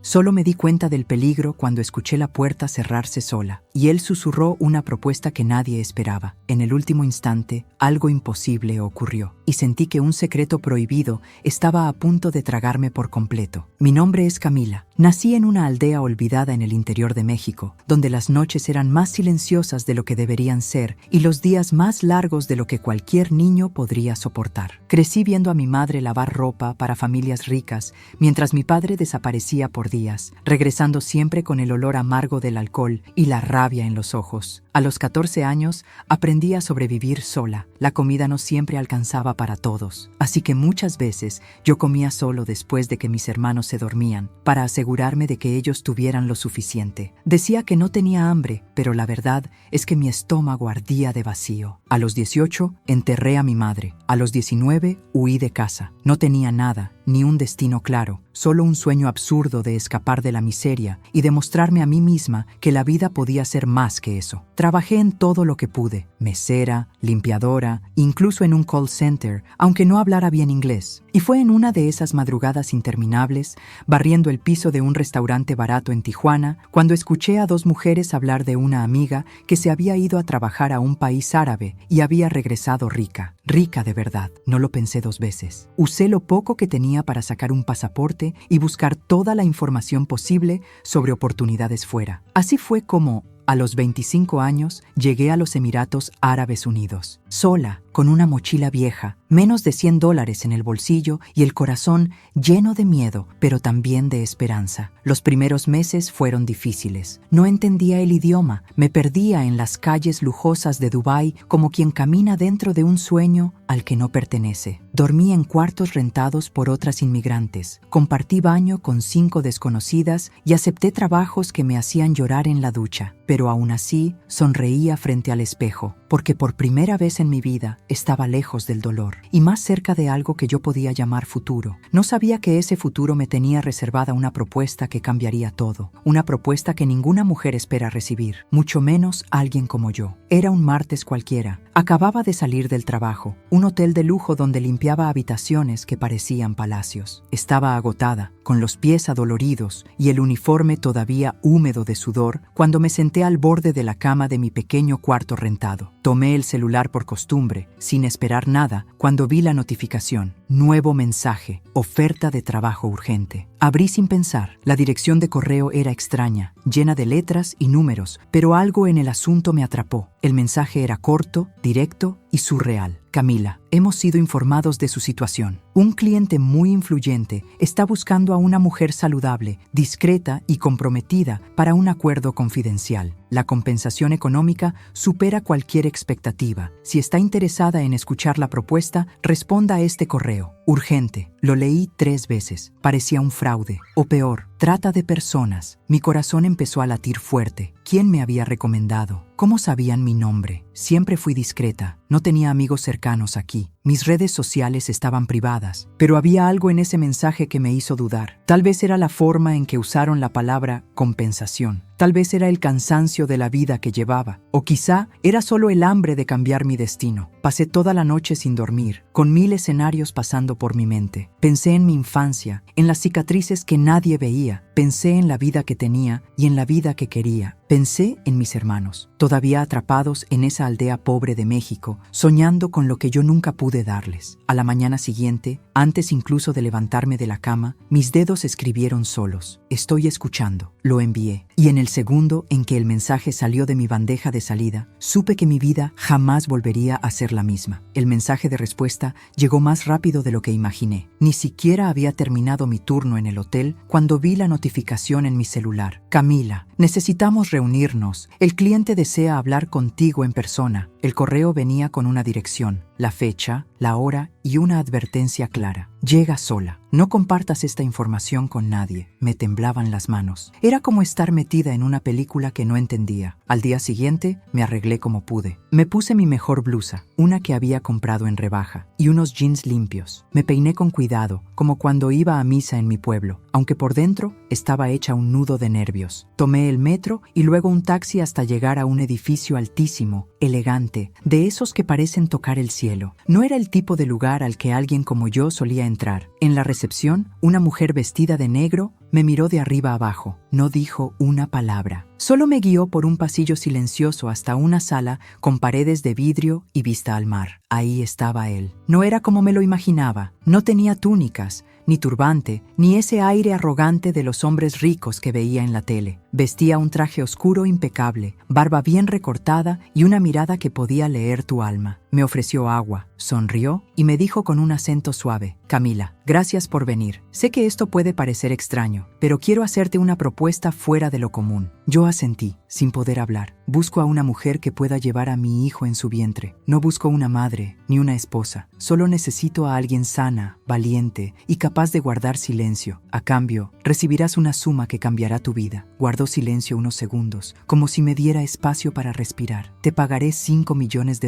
Solo me di cuenta del peligro cuando escuché la puerta cerrarse sola, y él susurró una propuesta que nadie esperaba. En el último instante, algo imposible ocurrió, y sentí que un secreto prohibido estaba a punto de tragarme por completo. Mi nombre es Camila. Nací en una aldea olvidada en el interior de México, donde las noches eran más silenciosas de lo que deberían ser y los días más largos de lo que cualquier niño podría soportar. Crecí viendo a mi madre lavar ropa para familias ricas, mientras mi padre desaparecía por días, regresando siempre con el olor amargo del alcohol y la rabia en los ojos. A los 14 años, aprendí a sobrevivir sola. La comida no siempre alcanzaba para todos, así que muchas veces yo comía solo después de que mis hermanos se dormían, para asegurarme de que ellos tuvieran lo suficiente. Decía que no tenía hambre, pero la verdad es que mi estómago ardía de vacío. A los 18, enterré a mi madre. A los 19, huí de casa. No tenía nada, ni un destino claro, solo un sueño absurdo de escapar de la miseria y demostrarme a mí misma que la vida podía ser más que eso. Trabajé en todo lo que pude, mesera, limpiadora, incluso en un call center, aunque no hablara bien inglés. Y fue en una de esas madrugadas interminables, barriendo el piso de un restaurante barato en Tijuana, cuando escuché a dos mujeres hablar de una amiga que se había ido a trabajar a un país árabe y había regresado rica. Rica de verdad, no lo pensé dos veces. Usé lo poco que tenía para sacar un pasaporte y buscar toda la información posible sobre oportunidades fuera. Así fue como, a los 25 años, llegué a los Emiratos Árabes Unidos, sola, con una mochila vieja, menos de $100 en el bolsillo y el corazón lleno de miedo, pero también de esperanza. Los primeros meses fueron difíciles. No entendía el idioma, me perdía en las calles lujosas de Dubái como quien camina dentro de un sueño al que no pertenece. Dormí en cuartos rentados por otras inmigrantes, compartí baño con 5 desconocidas y acepté trabajos que me hacían llorar en la ducha. Pero aún así, sonreía frente al espejo, porque por primera vez en mi vida estaba lejos del dolor y más cerca de algo que yo podía llamar futuro. No sabía que ese futuro me tenía reservada una propuesta que cambiaría todo, una propuesta que ninguna mujer espera recibir, mucho menos alguien como yo. Era un martes cualquiera. Acababa de salir del trabajo, un hotel de lujo donde limpiaba habitaciones que parecían palacios. Estaba agotada, con los pies adoloridos y el uniforme todavía húmedo de sudor, cuando me senté al borde de la cama de mi pequeño cuarto rentado. Tomé el celular por costumbre, sin esperar nada, cuando vi la notificación. Nuevo mensaje, oferta de trabajo urgente. Abrí sin pensar. La dirección de correo era extraña, llena de letras y números, pero algo en el asunto me atrapó. El mensaje era corto, directo y surreal. Camila, hemos sido informados de su situación. Un cliente muy influyente está buscando a una mujer saludable, discreta y comprometida para un acuerdo confidencial. La compensación económica supera cualquier expectativa. Si está interesada en escuchar la propuesta, responda a este correo. Urgente. Lo leí 3 veces. Parecía un fraude. O peor, trata de personas. Mi corazón empezó a latir fuerte. ¿Quién me había recomendado? ¿Cómo sabían mi nombre? Siempre fui discreta. No tenía amigos cercanos aquí. Mis redes sociales estaban privadas. Pero había algo en ese mensaje que me hizo dudar. Tal vez era la forma en que usaron la palabra compensación. Tal vez era el cansancio de la vida que llevaba. O quizá era solo el hambre de cambiar mi destino. Pasé toda la noche sin dormir, con 1000 escenarios pasando por mi mente. Pensé en mi infancia, en las cicatrices que nadie veía. Pensé en la vida que tenía y en la vida que quería. Pensé en mis hermanos, todavía atrapados en esa aldea pobre de México, soñando con lo que yo nunca pude darles. A la mañana siguiente, antes incluso de levantarme de la cama, mis dedos escribieron solos. Estoy escuchando. Lo envié. Y en el segundo en que el mensaje salió de mi bandeja de salida, supe que mi vida jamás volvería a ser la misma. El mensaje de respuesta llegó más rápido de lo que imaginé. Ni siquiera había terminado mi turno en el hotel cuando vi la notificación en mi celular. Camila, necesitamos reunirnos. El cliente desea hablar contigo en persona. El correo venía con una dirección, la fecha, la hora y una advertencia clara. Llega sola. No compartas esta información con nadie. Me temblaban las manos. Era como estar metida en una película que no entendía. Al día siguiente, me arreglé como pude. Me puse mi mejor blusa, una que había comprado en rebaja, y unos jeans limpios. Me peiné con cuidado, como cuando iba a misa en mi pueblo, aunque por dentro estaba hecha un nudo de nervios. Tomé el metro y luego un taxi hasta llegar a un edificio altísimo, elegante, elegante, de esos que parecen tocar el cielo. No era el tipo de lugar al que alguien como yo solía entrar. En la recepción, una mujer vestida de negro me miró de arriba abajo. No dijo una palabra. Solo me guió por un pasillo silencioso hasta una sala con paredes de vidrio y vista al mar. Ahí estaba él. No era como me lo imaginaba. No tenía túnicas, ni turbante, ni ese aire arrogante de los hombres ricos que veía en la tele. Vestía un traje oscuro impecable, barba bien recortada y una mirada que podía leer tu alma. Me ofreció agua, sonrió y me dijo con un acento suave: Camila, gracias por venir. Sé que esto puede parecer extraño, pero quiero hacerte una propuesta fuera de lo común. Yo asentí, sin poder hablar. Busco a una mujer que pueda llevar a mi hijo en su vientre. No busco una madre ni una esposa. Solo necesito a alguien sana, valiente y capaz de guardar silencio. A cambio, recibirás una suma que cambiará tu vida. Guardó silencio unos segundos, como si me diera espacio para respirar. Te pagaré $5 millones.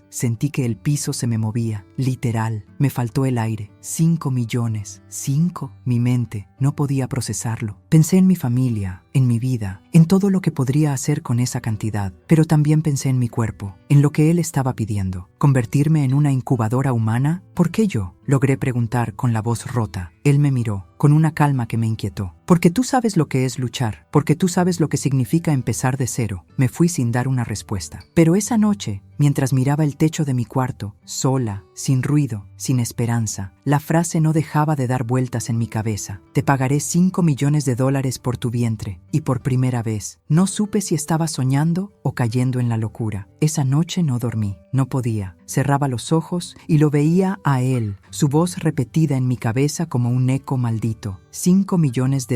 Sentí que el piso se me movía, literal. Me faltó el aire. 5 millones. 5. Mi mente no podía procesarlo. Pensé en mi familia, en mi vida, en todo lo que podría hacer con esa cantidad, pero también pensé en mi cuerpo, en lo que él estaba pidiendo. ¿Convertirme en una incubadora humana? ¿Por qué yo? Logré preguntar con la voz rota. Él me miró, con una calma que me inquietó. Porque tú sabes lo que es luchar, porque tú sabes lo que significa empezar de cero. Me fui sin dar una respuesta. Pero esa noche, mientras miraba el techo de mi cuarto, sola, sin ruido, sin esperanza, la frase no dejaba de dar vueltas en mi cabeza. Te pagaré $5 millones por tu vientre. Y por primera vez, no supe si estaba soñando o cayendo en la locura. Esa noche no dormí, no podía. Cerraba los ojos y lo veía a él, su voz repetida en mi cabeza como un eco maldito. $5 millones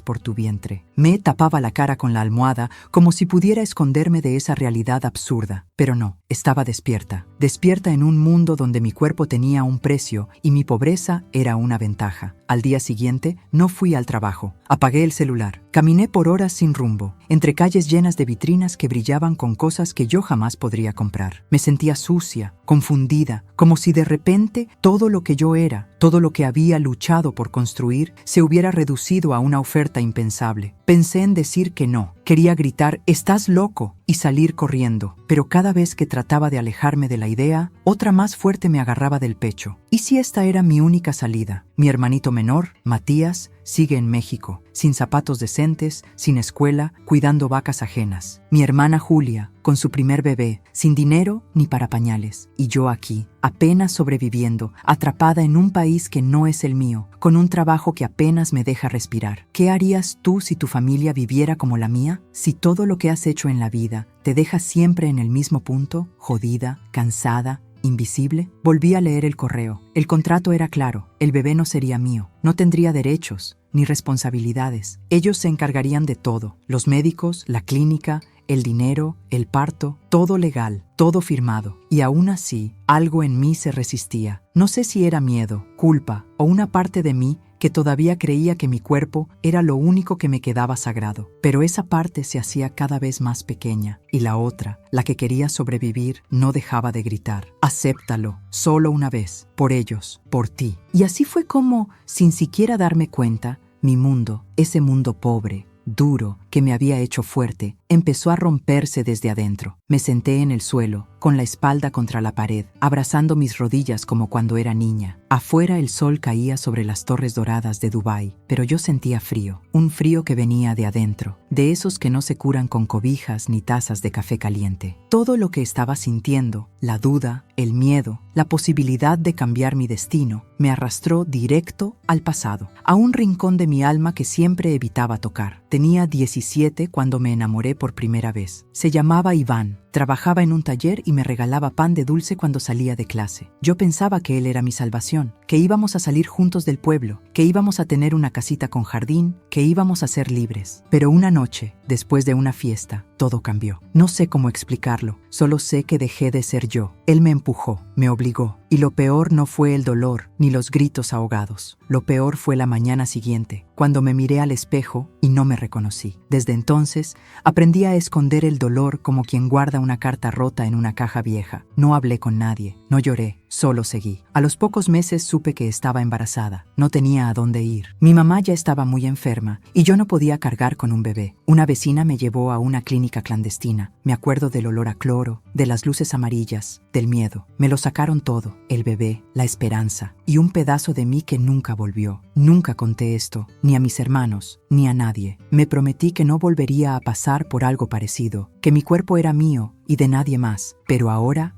por tu vientre. Me tapaba la cara con la almohada como si pudiera esconderme de esa realidad absurda. Pero no, estaba despierta. Despierta en un mundo donde mi cuerpo tenía un precio y mi pobreza era una ventaja. Al día siguiente, no fui al trabajo. Apagué el celular. Caminé por horas sin rumbo, entre calles llenas de vitrinas que brillaban con cosas que yo jamás podría comprar. Me sentía sucia, confundida, como si de repente todo lo que yo era, todo lo que había luchado por construir, se hubiera reducido a una oferta impensable. Pensé en decir que no. Quería gritar: «¡Estás loco!» y salir corriendo. Pero cada vez que trataba de alejarme de la idea, otra más fuerte me agarraba del pecho. ¿Y si esta era mi única salida? Mi hermanito menor, Matías, sigue en México, sin zapatos decentes, sin escuela, cuidando vacas ajenas. Mi hermana Julia, con su primer bebé, sin dinero ni para pañales. Y yo aquí, apenas sobreviviendo, atrapada en un país que no es el mío, con un trabajo que apenas me deja respirar. ¿Qué harías tú si tu familia viviera como la mía? Si todo lo que has hecho en la vida te deja siempre en el mismo punto, jodida, cansada, invisible. Volví a leer el correo. El contrato era claro. El bebé no sería mío. No tendría derechos ni responsabilidades. Ellos se encargarían de todo. Los médicos, la clínica, el dinero, el parto, todo legal, todo firmado. Y aún así, algo en mí se resistía. No sé si era miedo, culpa o una parte de mí que todavía creía que mi cuerpo era lo único que me quedaba sagrado. Pero esa parte se hacía cada vez más pequeña, y la otra, la que quería sobrevivir, no dejaba de gritar: «Acéptalo, solo una vez, por ellos, por ti». Y así fue como, sin siquiera darme cuenta, mi mundo, ese mundo pobre, duro, que me había hecho fuerte, empezó a romperse desde adentro. Me senté en el suelo, con la espalda contra la pared, abrazando mis rodillas como cuando era niña. Afuera el sol caía sobre las torres doradas de Dubái, pero yo sentía frío, un frío que venía de adentro, de esos que no se curan con cobijas ni tazas de café caliente. Todo lo que estaba sintiendo, la duda, el miedo, la posibilidad de cambiar mi destino, me arrastró directo al pasado, a un rincón de mi alma que siempre evitaba tocar. Tenía 17 cuando me enamoré por primera vez. Se llamaba Iván. Trabajaba en un taller y me regalaba pan de dulce cuando salía de clase. Yo pensaba que él era mi salvación, que íbamos a salir juntos del pueblo, que íbamos a tener una casita con jardín, que íbamos a ser libres. Pero una noche, después de una fiesta, todo cambió. No sé cómo explicarlo, solo sé que dejé de ser yo. Él me empujó, me obligó. Y lo peor no fue el dolor, ni los gritos ahogados. Lo peor fue la mañana siguiente, cuando me miré al espejo y no me reconocí. Desde entonces, aprendí a esconder el dolor como quien guarda una carta rota en una caja vieja. No hablé con nadie, no lloré, solo seguí. A los pocos meses supe que estaba embarazada. No tenía a dónde ir. Mi mamá ya estaba muy enferma y yo no podía cargar con un bebé. Una vecina me llevó a una clínica clandestina. Me acuerdo del olor a cloro, de las luces amarillas, del miedo. Me lo sacaron todo, el bebé, la esperanza y un pedazo de mí que nunca volvió. Nunca conté esto, ni a mis hermanos, ni a nadie. Me prometí que no volvería a pasar por algo parecido, que mi cuerpo era mío y de nadie más. Pero ahora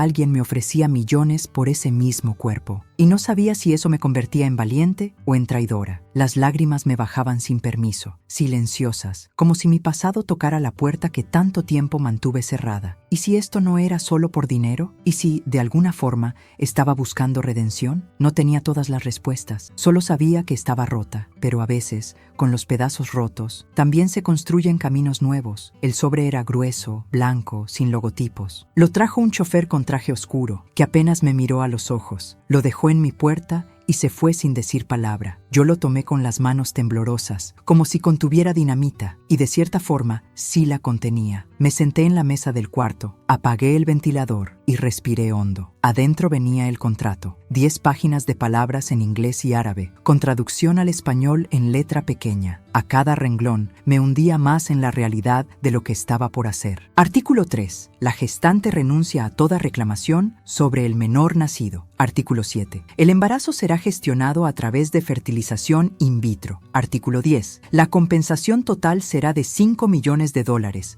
alguien me ofrecía millones por ese mismo cuerpo. Y no sabía si eso me convertía en valiente o en traidora. Las lágrimas me bajaban sin permiso, silenciosas, como si mi pasado tocara la puerta que tanto tiempo mantuve cerrada. ¿Y si esto no era solo por dinero? ¿Y si, de alguna forma, estaba buscando redención? No tenía todas las respuestas, solo sabía que estaba rota. Pero a veces, con los pedazos rotos, también se construyen caminos nuevos. El sobre era grueso, blanco, sin logotipos. Lo trajo un chofer con traje oscuro, que apenas me miró a los ojos. Lo dejó en mi puerta y se fue sin decir palabra. Yo lo tomé con las manos temblorosas, como si contuviera dinamita, y de cierta forma sí la contenía. Me senté en la mesa del cuarto, apagué el ventilador y respiré hondo. Adentro venía el contrato, 10 páginas de palabras en inglés y árabe, con traducción al español en letra pequeña. A cada renglón me hundía más en la realidad de lo que estaba por hacer. Artículo 3. La gestante renuncia a toda reclamación sobre el menor nacido. Artículo 7. El embarazo será gestionado a través de fertilización in vitro. Artículo 10. La compensación total será de $5 millones,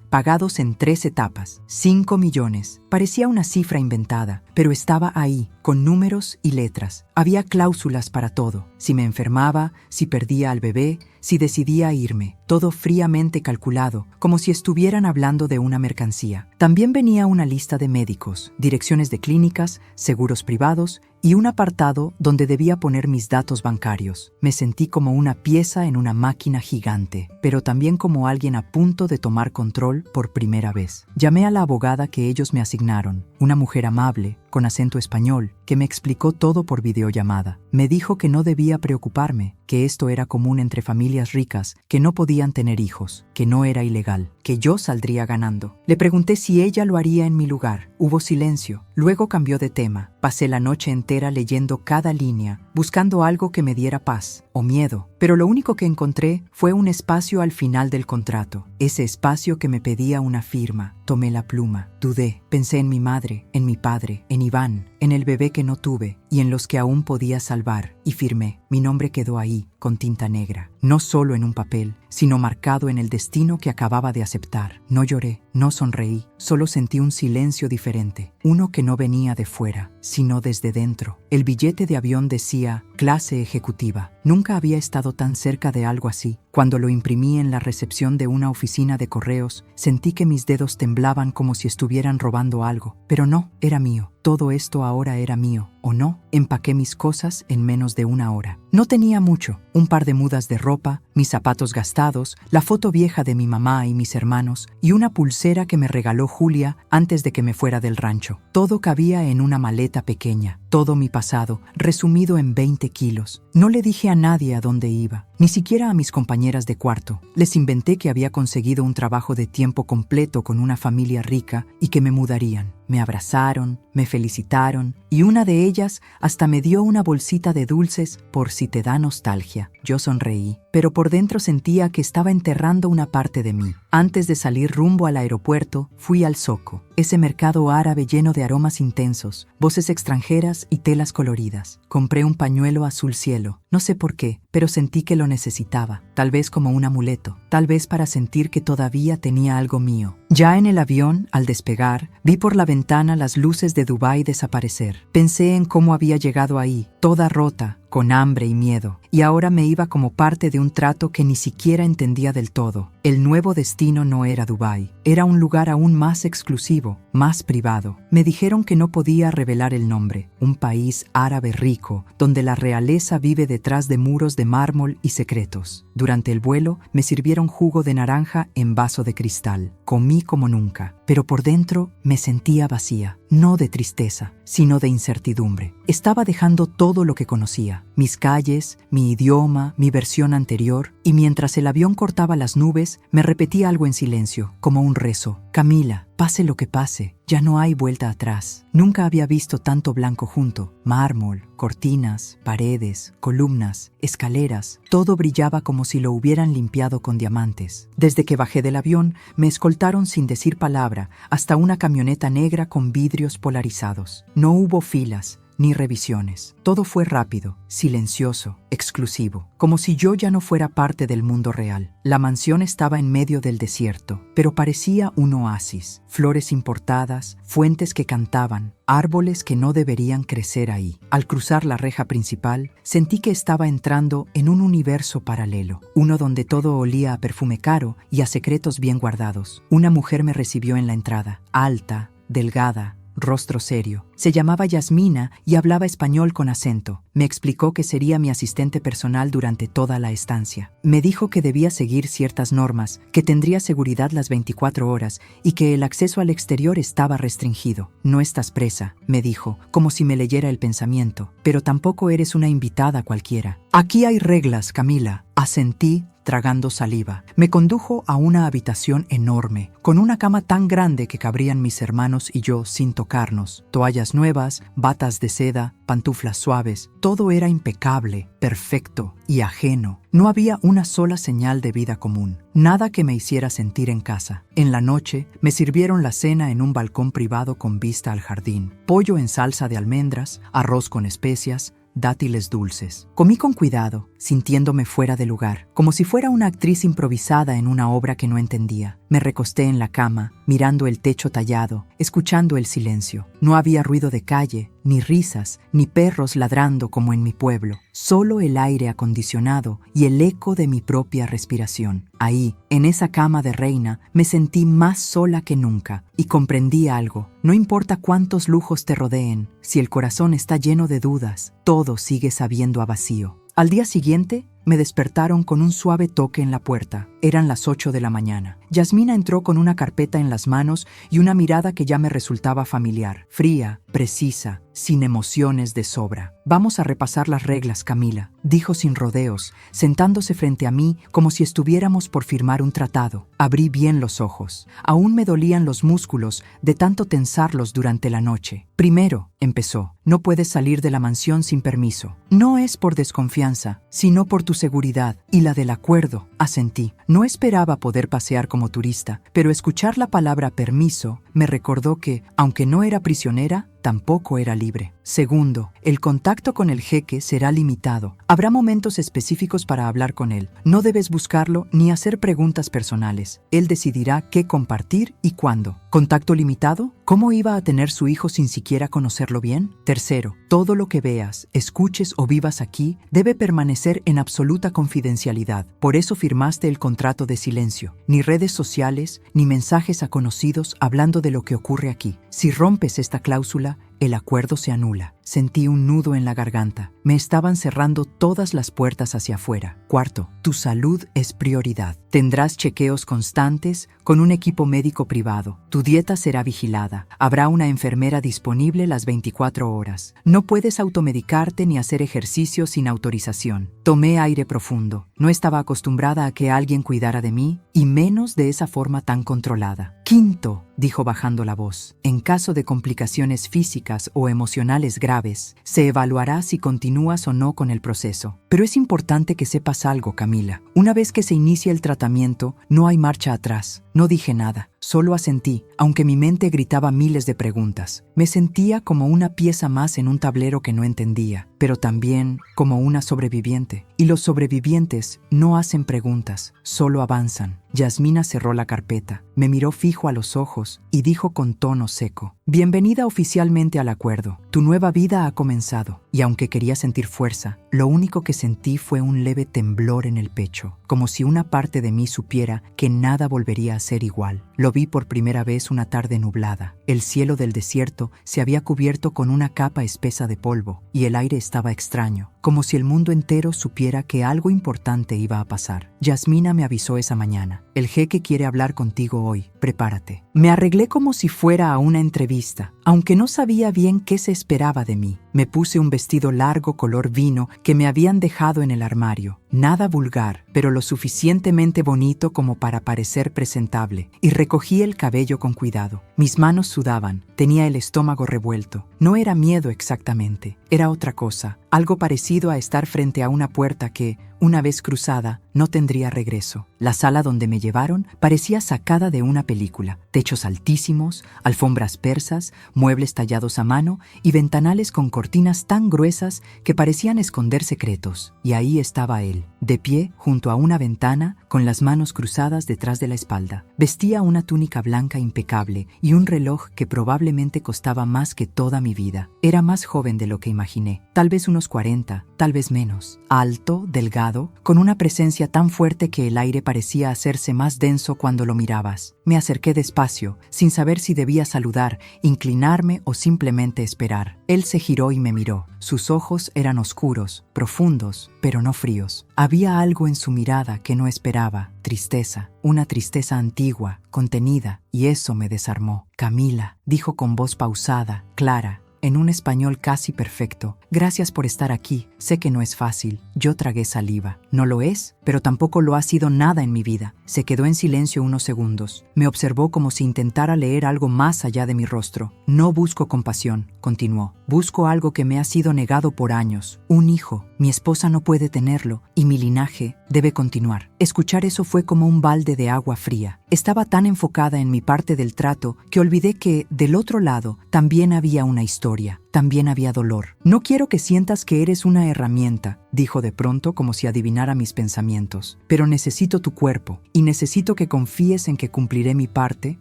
pagados en 3 etapas. 5 millones. Parecía una cifra inventada, pero estaba ahí, con números y letras. Había cláusulas para todo. Si me enfermaba, si perdía al bebé, si decidía irme. Todo fríamente calculado, como si estuvieran hablando de una mercancía. También venía una lista de médicos, direcciones de clínicas, seguros privados y un apartado donde debía poner mis datos bancarios. Me sentí como una pieza en una máquina gigante, pero también como alguien a punto de tomar control por primera vez. Llamé a la abogada que ellos me asignaron, una mujer amable, con acento español, que me explicó todo por videollamada. Me dijo que no debía preocuparme, que esto era común entre familias ricas, que no podían tener hijos, que no era ilegal, que yo saldría ganando. Le pregunté si ella lo haría en mi lugar. Hubo silencio. Luego cambió de tema. Pasé la noche entera leyendo cada línea, buscando algo que me diera paz o miedo, pero lo único que encontré fue un espacio al final del contrato, ese espacio que me pedía una firma. Tomé la pluma, dudé, pensé en mi madre, en mi padre, en Iván, en el bebé que no tuve y en los que aún podía salvar, y firmé. Mi nombre quedó ahí, con tinta negra, no solo en un papel, sino marcado en el destino que acababa de aceptar. No lloré, no sonreí, solo sentí un silencio diferente, uno que no venía de fuera, sino desde dentro. El billete de avión decía clase ejecutiva. Nunca había estado tan cerca de algo así. Cuando lo imprimí en la recepción de una oficina de correos, sentí que mis dedos temblaban como si estuvieran robando algo. Pero no, era mío. Todo esto ahora era mío, ¿o no? Empaqué mis cosas en menos de una hora. No tenía mucho, un par de mudas de ropa, mis zapatos gastados, la foto vieja de mi mamá y mis hermanos, y una pulsera que me regaló Julia antes de que me fuera del rancho. Todo cabía en una maleta pequeña, todo mi pasado, resumido en 20 kilos. No le dije a nadie a dónde iba, ni siquiera a mis compañeras de cuarto. Les inventé que había conseguido un trabajo de tiempo completo con una familia rica y que me mudarían. Me abrazaron, me felicitaron y una de ellas hasta me dio una bolsita de dulces por si te da nostalgia. Yo sonreí, pero por dentro sentía que estaba enterrando una parte de mí. Antes de salir rumbo al aeropuerto, fui al Zoco, ese mercado árabe lleno de aromas intensos, voces extranjeras y telas coloridas. Compré un pañuelo azul cielo. No sé por qué, pero sentí que lo necesitaba, tal vez como un amuleto, tal vez para sentir que todavía tenía algo mío. Ya en el avión, al despegar, vi por la ventana las luces de Dubái desaparecer. Pensé en cómo había llegado ahí, toda rota, con hambre y miedo, y ahora me iba como parte de un trato que ni siquiera entendía del todo. El nuevo destino no era Dubái, era un lugar aún más exclusivo, más privado. Me dijeron que no podía revelar el nombre, un país árabe rico, donde la realeza vive detrás de muros de mármol y secretos. Durante el vuelo me sirvieron jugo de naranja en vaso de cristal. Comí como nunca, pero por dentro me sentía vacía. no de tristeza, sino de incertidumbre. Estaba dejando todo lo que conocía, mis calles, mi idioma, mi versión anterior, y mientras el avión cortaba las nubes, me repetía algo en silencio, como un rezo. Camila, pase lo que pase, ya no hay vuelta atrás. Nunca había visto tanto blanco junto, mármol, cortinas, paredes, columnas, escaleras, todo brillaba como si lo hubieran limpiado con diamantes. Desde que bajé del avión, me escoltaron sin decir palabra hasta una camioneta negra con vidrios polarizados. No hubo filas ni revisiones. Todo fue rápido, silencioso, exclusivo, como si yo ya no fuera parte del mundo real. La mansión estaba en medio del desierto, pero parecía un oasis. Flores importadas, fuentes que cantaban, árboles que no deberían crecer ahí. Al cruzar la reja principal, sentí que estaba entrando en un universo paralelo, uno donde todo olía a perfume caro y a secretos bien guardados. Una mujer me recibió en la entrada, alta, delgada, rostro serio. Se llamaba Yasmina y hablaba español con acento. Me explicó que sería mi asistente personal durante toda la estancia. Me dijo que debía seguir ciertas normas, que tendría seguridad las 24 horas y que el acceso al exterior estaba restringido. No estás presa, me dijo, como si me leyera el pensamiento, pero tampoco eres una invitada cualquiera. Aquí hay reglas, Camila. Asentí, tragando saliva. Me condujo a una habitación enorme, con una cama tan grande que cabrían mis hermanos y yo sin tocarnos. Toallas nuevas, batas de seda, pantuflas suaves. Todo era impecable, perfecto y ajeno. No había una sola señal de vida común. Nada que me hiciera sentir en casa. En la noche, me sirvieron la cena en un balcón privado con vista al jardín. Pollo en salsa de almendras, arroz con especias, dátiles dulces. Comí con cuidado, sintiéndome fuera de lugar, como si fuera una actriz improvisada en una obra que no entendía. Me recosté en la cama, mirando el techo tallado, escuchando el silencio. No había ruido de calle, ni risas, ni perros ladrando como en mi pueblo. Solo el aire acondicionado y el eco de mi propia respiración. Ahí, en esa cama de reina, me sentí más sola que nunca y comprendí algo. No importa cuántos lujos te rodeen, si el corazón está lleno de dudas, todo sigue sabiendo a vacío. Al día siguiente, me despertaron con un suave toque en la puerta. Eran las 8 de la mañana. Yasmina entró con una carpeta en las manos y una mirada que ya me resultaba familiar. Fría, precisa, sin emociones de sobra. Vamos a repasar las reglas, Camila, dijo sin rodeos, sentándose frente a mí como si estuviéramos por firmar un tratado. Abrí bien los ojos. Aún me dolían los músculos de tanto tensarlos durante la noche. Primero, empezó, no puedes salir de la mansión sin permiso. No es por desconfianza, sino por tu seguridad y la del acuerdo, asentí. No esperaba poder pasear como turista, pero escuchar la palabra permiso me recordó que, aunque no era prisionera, tampoco era libre. Segundo, el contacto con el jeque será limitado. Habrá momentos específicos para hablar con él. No debes buscarlo ni hacer preguntas personales. Él decidirá qué compartir y cuándo. ¿Contacto limitado? ¿Cómo iba a tener su hijo sin siquiera conocerlo bien? Tercero, todo lo que veas, escuches o vivas aquí debe permanecer en absoluta confidencialidad. Por eso firmaste el contrato de silencio. Ni redes sociales, ni mensajes a conocidos hablando de lo que ocurre aquí. Si rompes esta cláusula, el acuerdo se anula. Sentí un nudo en la garganta. Me estaban cerrando todas las puertas hacia afuera. Cuarto, tu salud es prioridad. Tendrás chequeos constantes con un equipo médico privado. Tu dieta será vigilada. Habrá una enfermera disponible las 24 horas. No puedes automedicarte ni hacer ejercicio sin autorización. Tomé aire profundo. No estaba acostumbrada a que alguien cuidara de mí, y menos de esa forma tan controlada. Quinto, dijo bajando la voz, en caso de complicaciones físicas o emocionales graves, se evaluará si continúas o no con el proceso. Pero es importante que sepas algo, Camila. Una vez que se inicia el tratamiento, no hay marcha atrás. No dije nada, solo asentí, aunque mi mente gritaba miles de preguntas. Me sentía como una pieza más en un tablero que no entendía, pero también como una sobreviviente. Y los sobrevivientes no hacen preguntas, solo avanzan. Yasmina cerró la carpeta, me miró fijo a los ojos y dijo con tono seco: bienvenida oficialmente al acuerdo. Tu nueva vida ha comenzado. Y aunque quería sentir fuerza, lo único que sentí fue un leve temblor en el pecho, como como si una parte de mí supiera que nada volvería a ser igual. Lo vi por primera vez una tarde nublada. El cielo del desierto se había cubierto con una capa espesa de polvo y el aire estaba extraño, como si el mundo entero supiera que algo importante iba a pasar. Yasmina me avisó esa mañana: el jeque quiere hablar contigo hoy, prepárate. Me arreglé como si fuera a una entrevista, aunque no sabía bien qué se esperaba de mí. Me puse un vestido largo color vino que me habían dejado en el armario. Nada vulgar, pero lo suficientemente bonito como para parecer presentable, y recogí el cabello con cuidado. Mis manos sudaban, tenía el estómago revuelto. No era miedo exactamente, era otra cosa, algo parecido a estar frente a una puerta que, una vez cruzada, no tendría regreso. La sala donde me llevaron parecía sacada de una película. Techos altísimos, alfombras persas, muebles tallados a mano y ventanales con cortinas tan gruesas que parecían esconder secretos. Y ahí estaba él, de pie junto a una ventana, con las manos cruzadas detrás de la espalda. Vestía una túnica blanca impecable y un reloj que probablemente costaba más que toda mi vida. Era más joven de lo que imaginé, tal vez unos 40, tal vez menos. Alto, delgado, con una presencia tan fuerte que el aire parecía hacerse más denso cuando lo mirabas. Me acerqué despacio, sin saber si debía saludar, inclinarme o simplemente esperar. Él se giró y me miró. Sus ojos eran oscuros, profundos, pero no fríos. Había algo en su mirada que no esperaba: tristeza, una tristeza antigua, contenida, y eso me desarmó. «Camila», dijo con voz pausada, clara, en un español casi perfecto. «Gracias por estar aquí. Sé que no es fácil». Yo tragué saliva. No lo es, pero tampoco lo ha sido nada en mi vida. Se quedó en silencio unos segundos. Me observó como si intentara leer algo más allá de mi rostro. «No busco compasión», continuó. «Busco algo que me ha sido negado por años. Un hijo. Mi esposa no puede tenerlo y mi linaje debe continuar». Escuchar eso fue como un balde de agua fría. Estaba tan enfocada en mi parte del trato que olvidé que, del otro lado, también había una historia. También había dolor. «No quiero que sientas que eres una herramienta», dijo de pronto como si adivinara mis pensamientos. «Pero necesito tu cuerpo y necesito que confíes en que cumpliré mi parte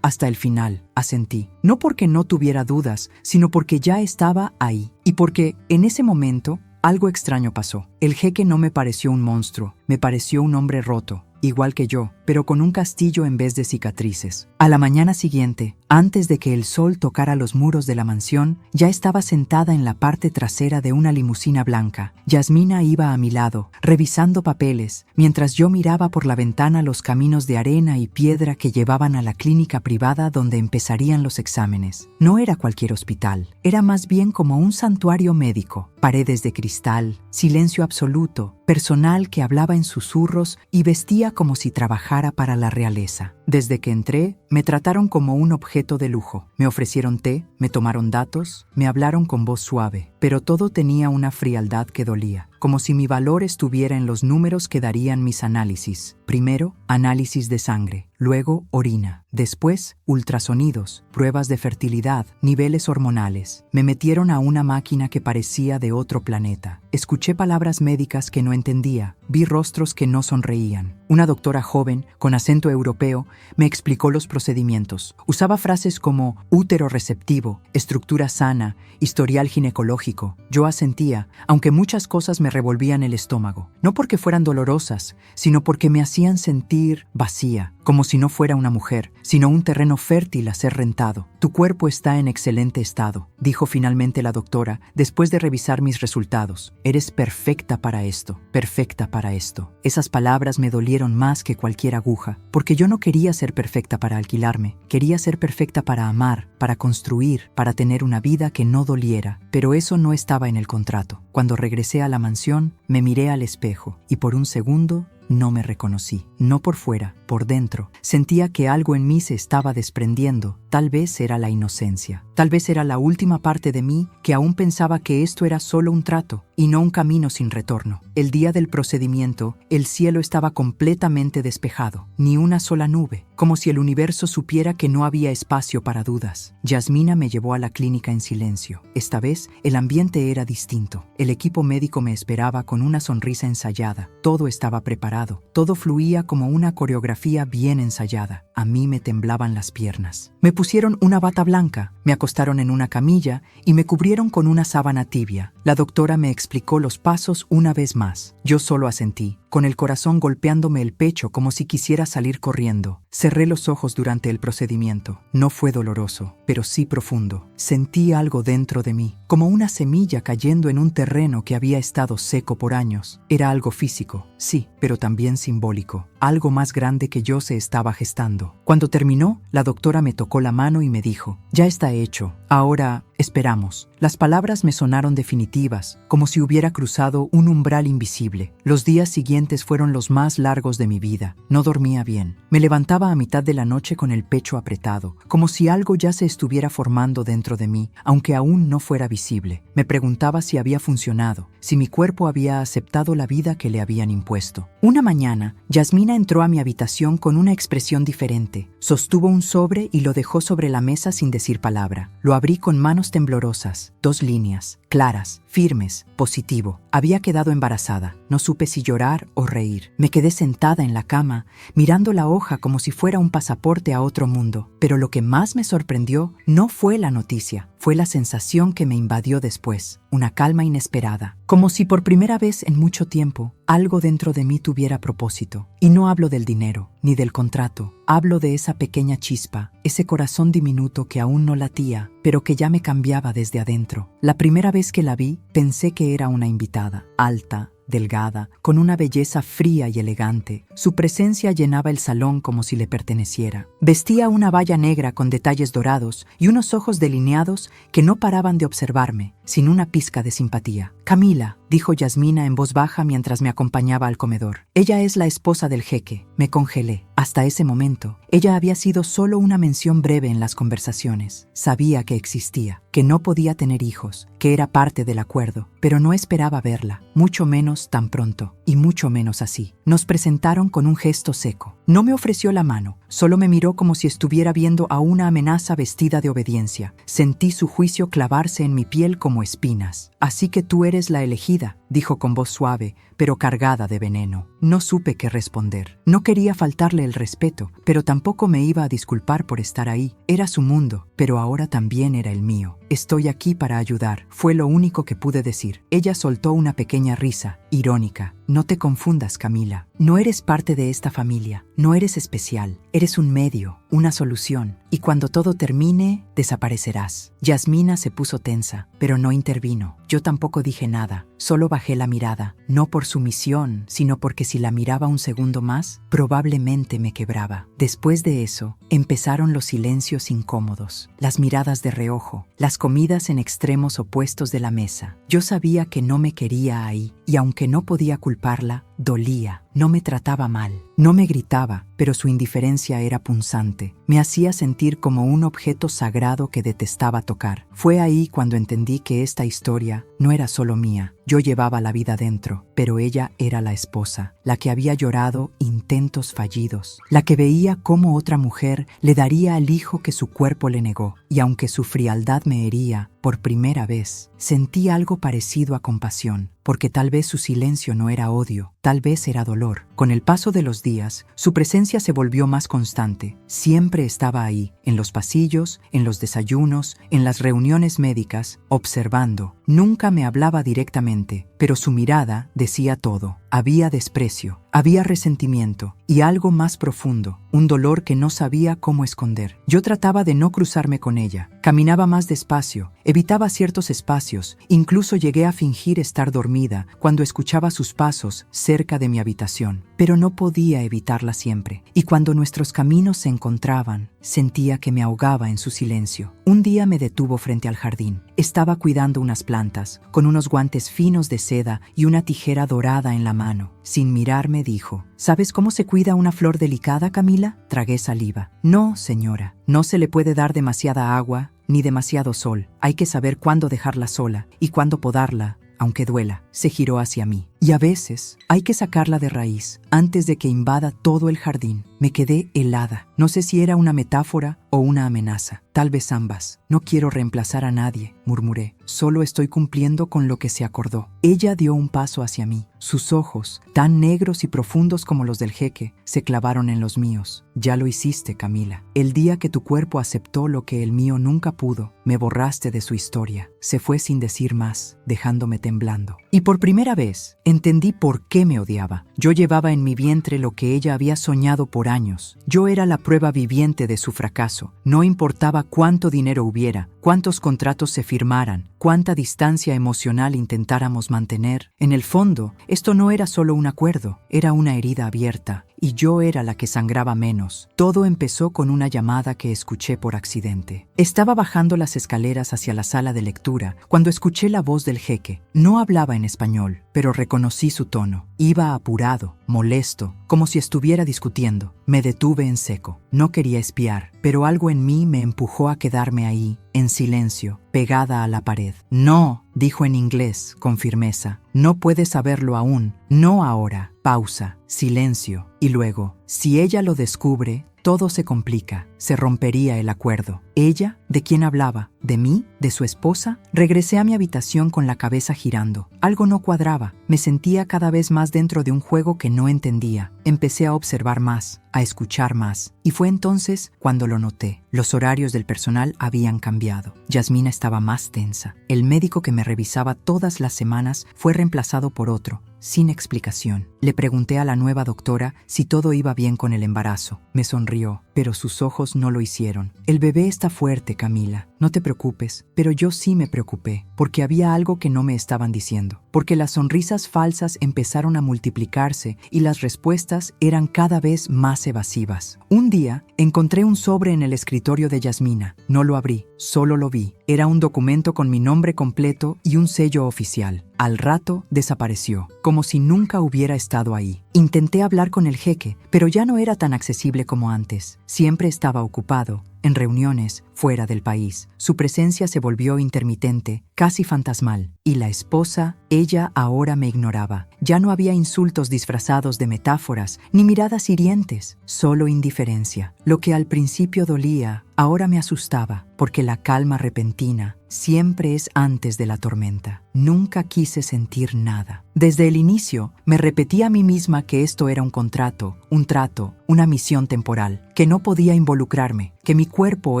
hasta el final». Asentí. No porque no tuviera dudas, sino porque ya estaba ahí. Y porque, en ese momento, algo extraño pasó. El jeque no me pareció un monstruo, me pareció un hombre roto, igual que yo, pero con un castillo en vez de cicatrices. A la mañana siguiente, antes de que el sol tocara los muros de la mansión, ya estaba sentada en la parte trasera de una limusina blanca. Yasmina iba a mi lado, revisando papeles, mientras yo miraba por la ventana los caminos de arena y piedra que llevaban a la clínica privada donde empezarían los exámenes. No era cualquier hospital, era más bien como un santuario médico. Paredes de cristal, silencio absoluto, personal que hablaba en susurros y vestía como si trabajara para la realeza. Desde que entré, me trataron como un objeto de lujo. Me ofrecieron té, me tomaron datos, me hablaron con voz suave, pero todo tenía una frialdad que dolía, como si mi valor estuviera en los números que darían mis análisis. Primero, análisis de sangre, luego orina, después ultrasonidos, pruebas de fertilidad, niveles hormonales. Me metieron a una máquina que parecía de otro planeta. Escuché palabras médicas que no entendía, vi rostros que no sonreían. Una doctora joven, con acento europeo, me explicó los procedimientos. Usaba frases como útero receptivo, estructura sana, historial ginecológico. Yo asentía, aunque muchas cosas me revolvían el estómago. No porque fueran dolorosas, sino porque me hacían sentir vacía, como si no fuera una mujer, sino un terreno fértil a ser rentado. «Tu cuerpo está en excelente estado», dijo finalmente la doctora, después de revisar mis resultados. «Eres perfecta para esto, perfecta para esto». Esas palabras me dolieron más que cualquier aguja, porque yo no quería ser perfecta para alquilarme, quería ser perfecta para amar, para construir, para tener una vida que no doliera, pero eso no estaba en el contrato. Cuando regresé a la mansión, me miré al espejo y por un segundo no me reconocí. No por fuera, por dentro. Sentía que algo en mí se estaba desprendiendo. Tal vez era la inocencia. Tal vez era la última parte de mí que aún pensaba que esto era solo un trato y no un camino sin retorno. El día del procedimiento, el cielo estaba completamente despejado. Ni una sola nube, como si el universo supiera que no había espacio para dudas. Yasmina me llevó a la clínica en silencio. Esta vez, el ambiente era distinto. El equipo médico me esperaba con una sonrisa ensayada. Todo estaba preparado. Todo fluía como una coreografía coreografía bien ensayada. A mí me temblaban las piernas. Me pusieron una bata blanca, me acostaron en una camilla y me cubrieron con una sábana tibia. La doctora me explicó los pasos una vez más. Yo solo asentí, con el corazón golpeándome el pecho como si quisiera salir corriendo. Cerré los ojos durante el procedimiento. No fue doloroso, pero sí profundo. Sentí algo dentro de mí, como una semilla cayendo en un terreno que había estado seco por años. Era algo físico, sí, pero también simbólico. Algo más grande que yo se estaba gestando. Cuando terminó, la doctora me tocó la mano y me dijo: «Ya está hecho. Ahora esperamos». Las palabras me sonaron definitivas, como si hubiera cruzado un umbral invisible. Los días siguientes fueron los más largos de mi vida. No dormía bien. Me levantaba a mitad de la noche con el pecho apretado, como si algo ya se estuviera formando dentro de mí, aunque aún no fuera visible. Me preguntaba si había funcionado, si mi cuerpo había aceptado la vida que le habían impuesto. Una mañana, Yasmina entró a mi habitación con una expresión diferente. Sostuvo un sobre y lo dejó sobre la mesa sin decir palabra. Lo abrí con manos temblorosas. 2 líneas, claras, firmes, positivo. Había quedado embarazada. No supe si llorar o reír. Me quedé sentada en la cama, mirando la hoja como si fuera un pasaporte a otro mundo. Pero lo que más me sorprendió no fue la noticia, fue la sensación que me invadió después. Una calma inesperada. Como si por primera vez en mucho tiempo, algo dentro de mí tuviera propósito. Y no hablo del dinero, ni del contrato. Hablo de esa pequeña chispa, ese corazón diminuto que aún no latía, pero que ya me cambiaba desde adentro. La primera vez que la vi, pensé que era una invitada, alta, delgada, con una belleza fría y elegante. Su presencia llenaba el salón como si le perteneciera. Vestía una baya negra con detalles dorados y unos ojos delineados que no paraban de observarme, sin una pizca de simpatía. «Camila», dijo Yasmina en voz baja mientras me acompañaba al comedor. «Ella es la esposa del jeque». Me congelé. Hasta ese momento, ella había sido solo una mención breve en las conversaciones. Sabía que existía, que no podía tener hijos, que era parte del acuerdo, pero no esperaba verla, mucho menos tan pronto, y mucho menos así. Nos presentaron con un gesto seco. No me ofreció la mano, solo me miró como si estuviera viendo a una amenaza vestida de obediencia. Sentí su juicio clavarse en mi piel como espinas. «Así que tú eres la elegida», dijo con voz suave, pero cargada de veneno. No supe qué responder. No quería faltarle el respeto, pero tampoco me iba a disculpar por estar ahí. Era su mundo, pero ahora también era el mío. «Estoy aquí para ayudar», fue lo único que pude decir. Ella soltó una pequeña risa, irónica. «No te confundas, Camila. No eres parte de esta familia. No eres especial. Eres un medio, una solución. Y cuando todo termine, desaparecerás». Yasmina se puso tensa, pero no intervino. Yo tampoco dije nada. Solo bajé la mirada, no por sumisión, sino porque si la miraba un segundo más, probablemente me quebraba. Después de eso, empezaron los silencios incómodos, las miradas de reojo, las comidas en extremos opuestos de la mesa. Yo sabía que no me quería ahí, y aunque no podía culparla, dolía. No me trataba mal, no me gritaba, pero su indiferencia era punzante. Me hacía sentir como un objeto sagrado que detestaba tocar. Fue ahí cuando entendí que esta historia no era solo mía. Yo llevaba la vida dentro, pero ella era la esposa, la que había llorado intentos fallidos, la que veía cómo otra mujer le daría al hijo que su cuerpo le negó. Y aunque su frialdad me hería, por primera vez, sentí algo parecido a compasión, porque tal vez su silencio no era odio, tal vez era dolor. Con el paso de los días, su presencia se volvió más constante. Siempre estaba ahí, en los pasillos, en los desayunos, en las reuniones médicas, observando. Nunca me hablaba directamente, pero su mirada decía todo. Había desprecio, había resentimiento y algo más profundo, un dolor que no sabía cómo esconder. Yo trataba de no cruzarme con ella. Caminaba más despacio, evitaba ciertos espacios, incluso llegué a fingir estar dormida cuando escuchaba sus pasos cerca de mi habitación. Pero no podía evitarla siempre, y cuando nuestros caminos se encontraban, sentía que me ahogaba en su silencio. Un día me detuvo frente al jardín. Estaba cuidando unas plantas, con unos guantes finos de seda y una tijera dorada en la mano. Sin mirarme dijo: «¿Sabes cómo se cuida una flor delicada, Camila?». Tragué saliva. «No, señora. No se le puede dar demasiada agua ni demasiado sol. Hay que saber cuándo dejarla sola y cuándo podarla, aunque duela». se giró hacia mí. Y a veces hay que sacarla de raíz antes de que invada todo el jardín. Me quedé helada. No sé si era una metáfora o una amenaza. Tal vez ambas. No quiero reemplazar a nadie, murmuré. Solo estoy cumpliendo con lo que se acordó. Ella dio un paso hacia mí. Sus ojos, tan negros y profundos como los del jeque, se clavaron en los míos. Ya lo hiciste, Camila. El día que tu cuerpo aceptó lo que el mío nunca pudo, me borraste de su historia. Se fue sin decir más, dejándome temblando. Y por primera vez, entendí por qué me odiaba. Yo llevaba en mi vientre lo que ella había soñado por años. Yo era la prueba viviente de su fracaso. No importaba cuánto dinero hubiera, cuántos contratos se firmaran, cuánta distancia emocional intentáramos mantener. En el fondo, esto no era solo un acuerdo, era una herida abierta, y yo era la que sangraba menos. Todo empezó con una llamada que escuché por accidente. Estaba bajando las escaleras hacia la sala de lectura cuando escuché la voz del jeque. No hablaba en español, pero reconocí su tono. Iba apurado, molesto, como si estuviera discutiendo. Me detuve en seco. No quería espiar, pero algo en mí me empujó a quedarme ahí, en silencio, pegada a la pared. No, dijo en inglés, con firmeza. No puedes saberlo aún. No ahora. Pausa, silencio. Y luego, si ella lo descubre, todo se complica. Se rompería el acuerdo. ¿Ella? ¿De quién hablaba? ¿De mí? ¿De su esposa? Regresé a mi habitación con la cabeza girando. Algo no cuadraba. Me sentía cada vez más dentro de un juego que no entendía. Empecé a observar más, a escuchar más. Y fue entonces cuando lo noté. Los horarios del personal habían cambiado. Yasmina estaba más tensa. El médico que me revisaba todas las semanas fue reemplazado por otro, sin explicación. Le pregunté a la nueva doctora si todo iba bien con el embarazo. Me sonrió, pero sus ojos no lo hicieron. El bebé está fuerte, Camila. No te preocupes, pero yo sí me preocupé, porque había algo que no me estaban diciendo. Porque las sonrisas falsas empezaron a multiplicarse y las respuestas eran cada vez más evasivas. Un día, encontré un sobre en el escritorio de Yasmina. No lo abrí, solo lo vi. Era un documento con mi nombre completo y un sello oficial. Al rato desapareció, como si nunca hubiera estado ahí. Intenté hablar con el jeque, pero ya no era tan accesible como antes. Siempre estaba ocupado, en reuniones, fuera del país. Su presencia se volvió intermitente, casi fantasmal. Y la esposa, ella ahora me ignoraba. Ya no había insultos disfrazados de metáforas, ni miradas hirientes, solo indiferencia. Lo que al principio dolía, ahora me asustaba, porque la calma repentina siempre es antes de la tormenta. Nunca quise sentir nada. Desde el inicio, me repetí a mí misma que esto era un contrato, un trato, una misión temporal, que no podía involucrarme, que mi cuerpo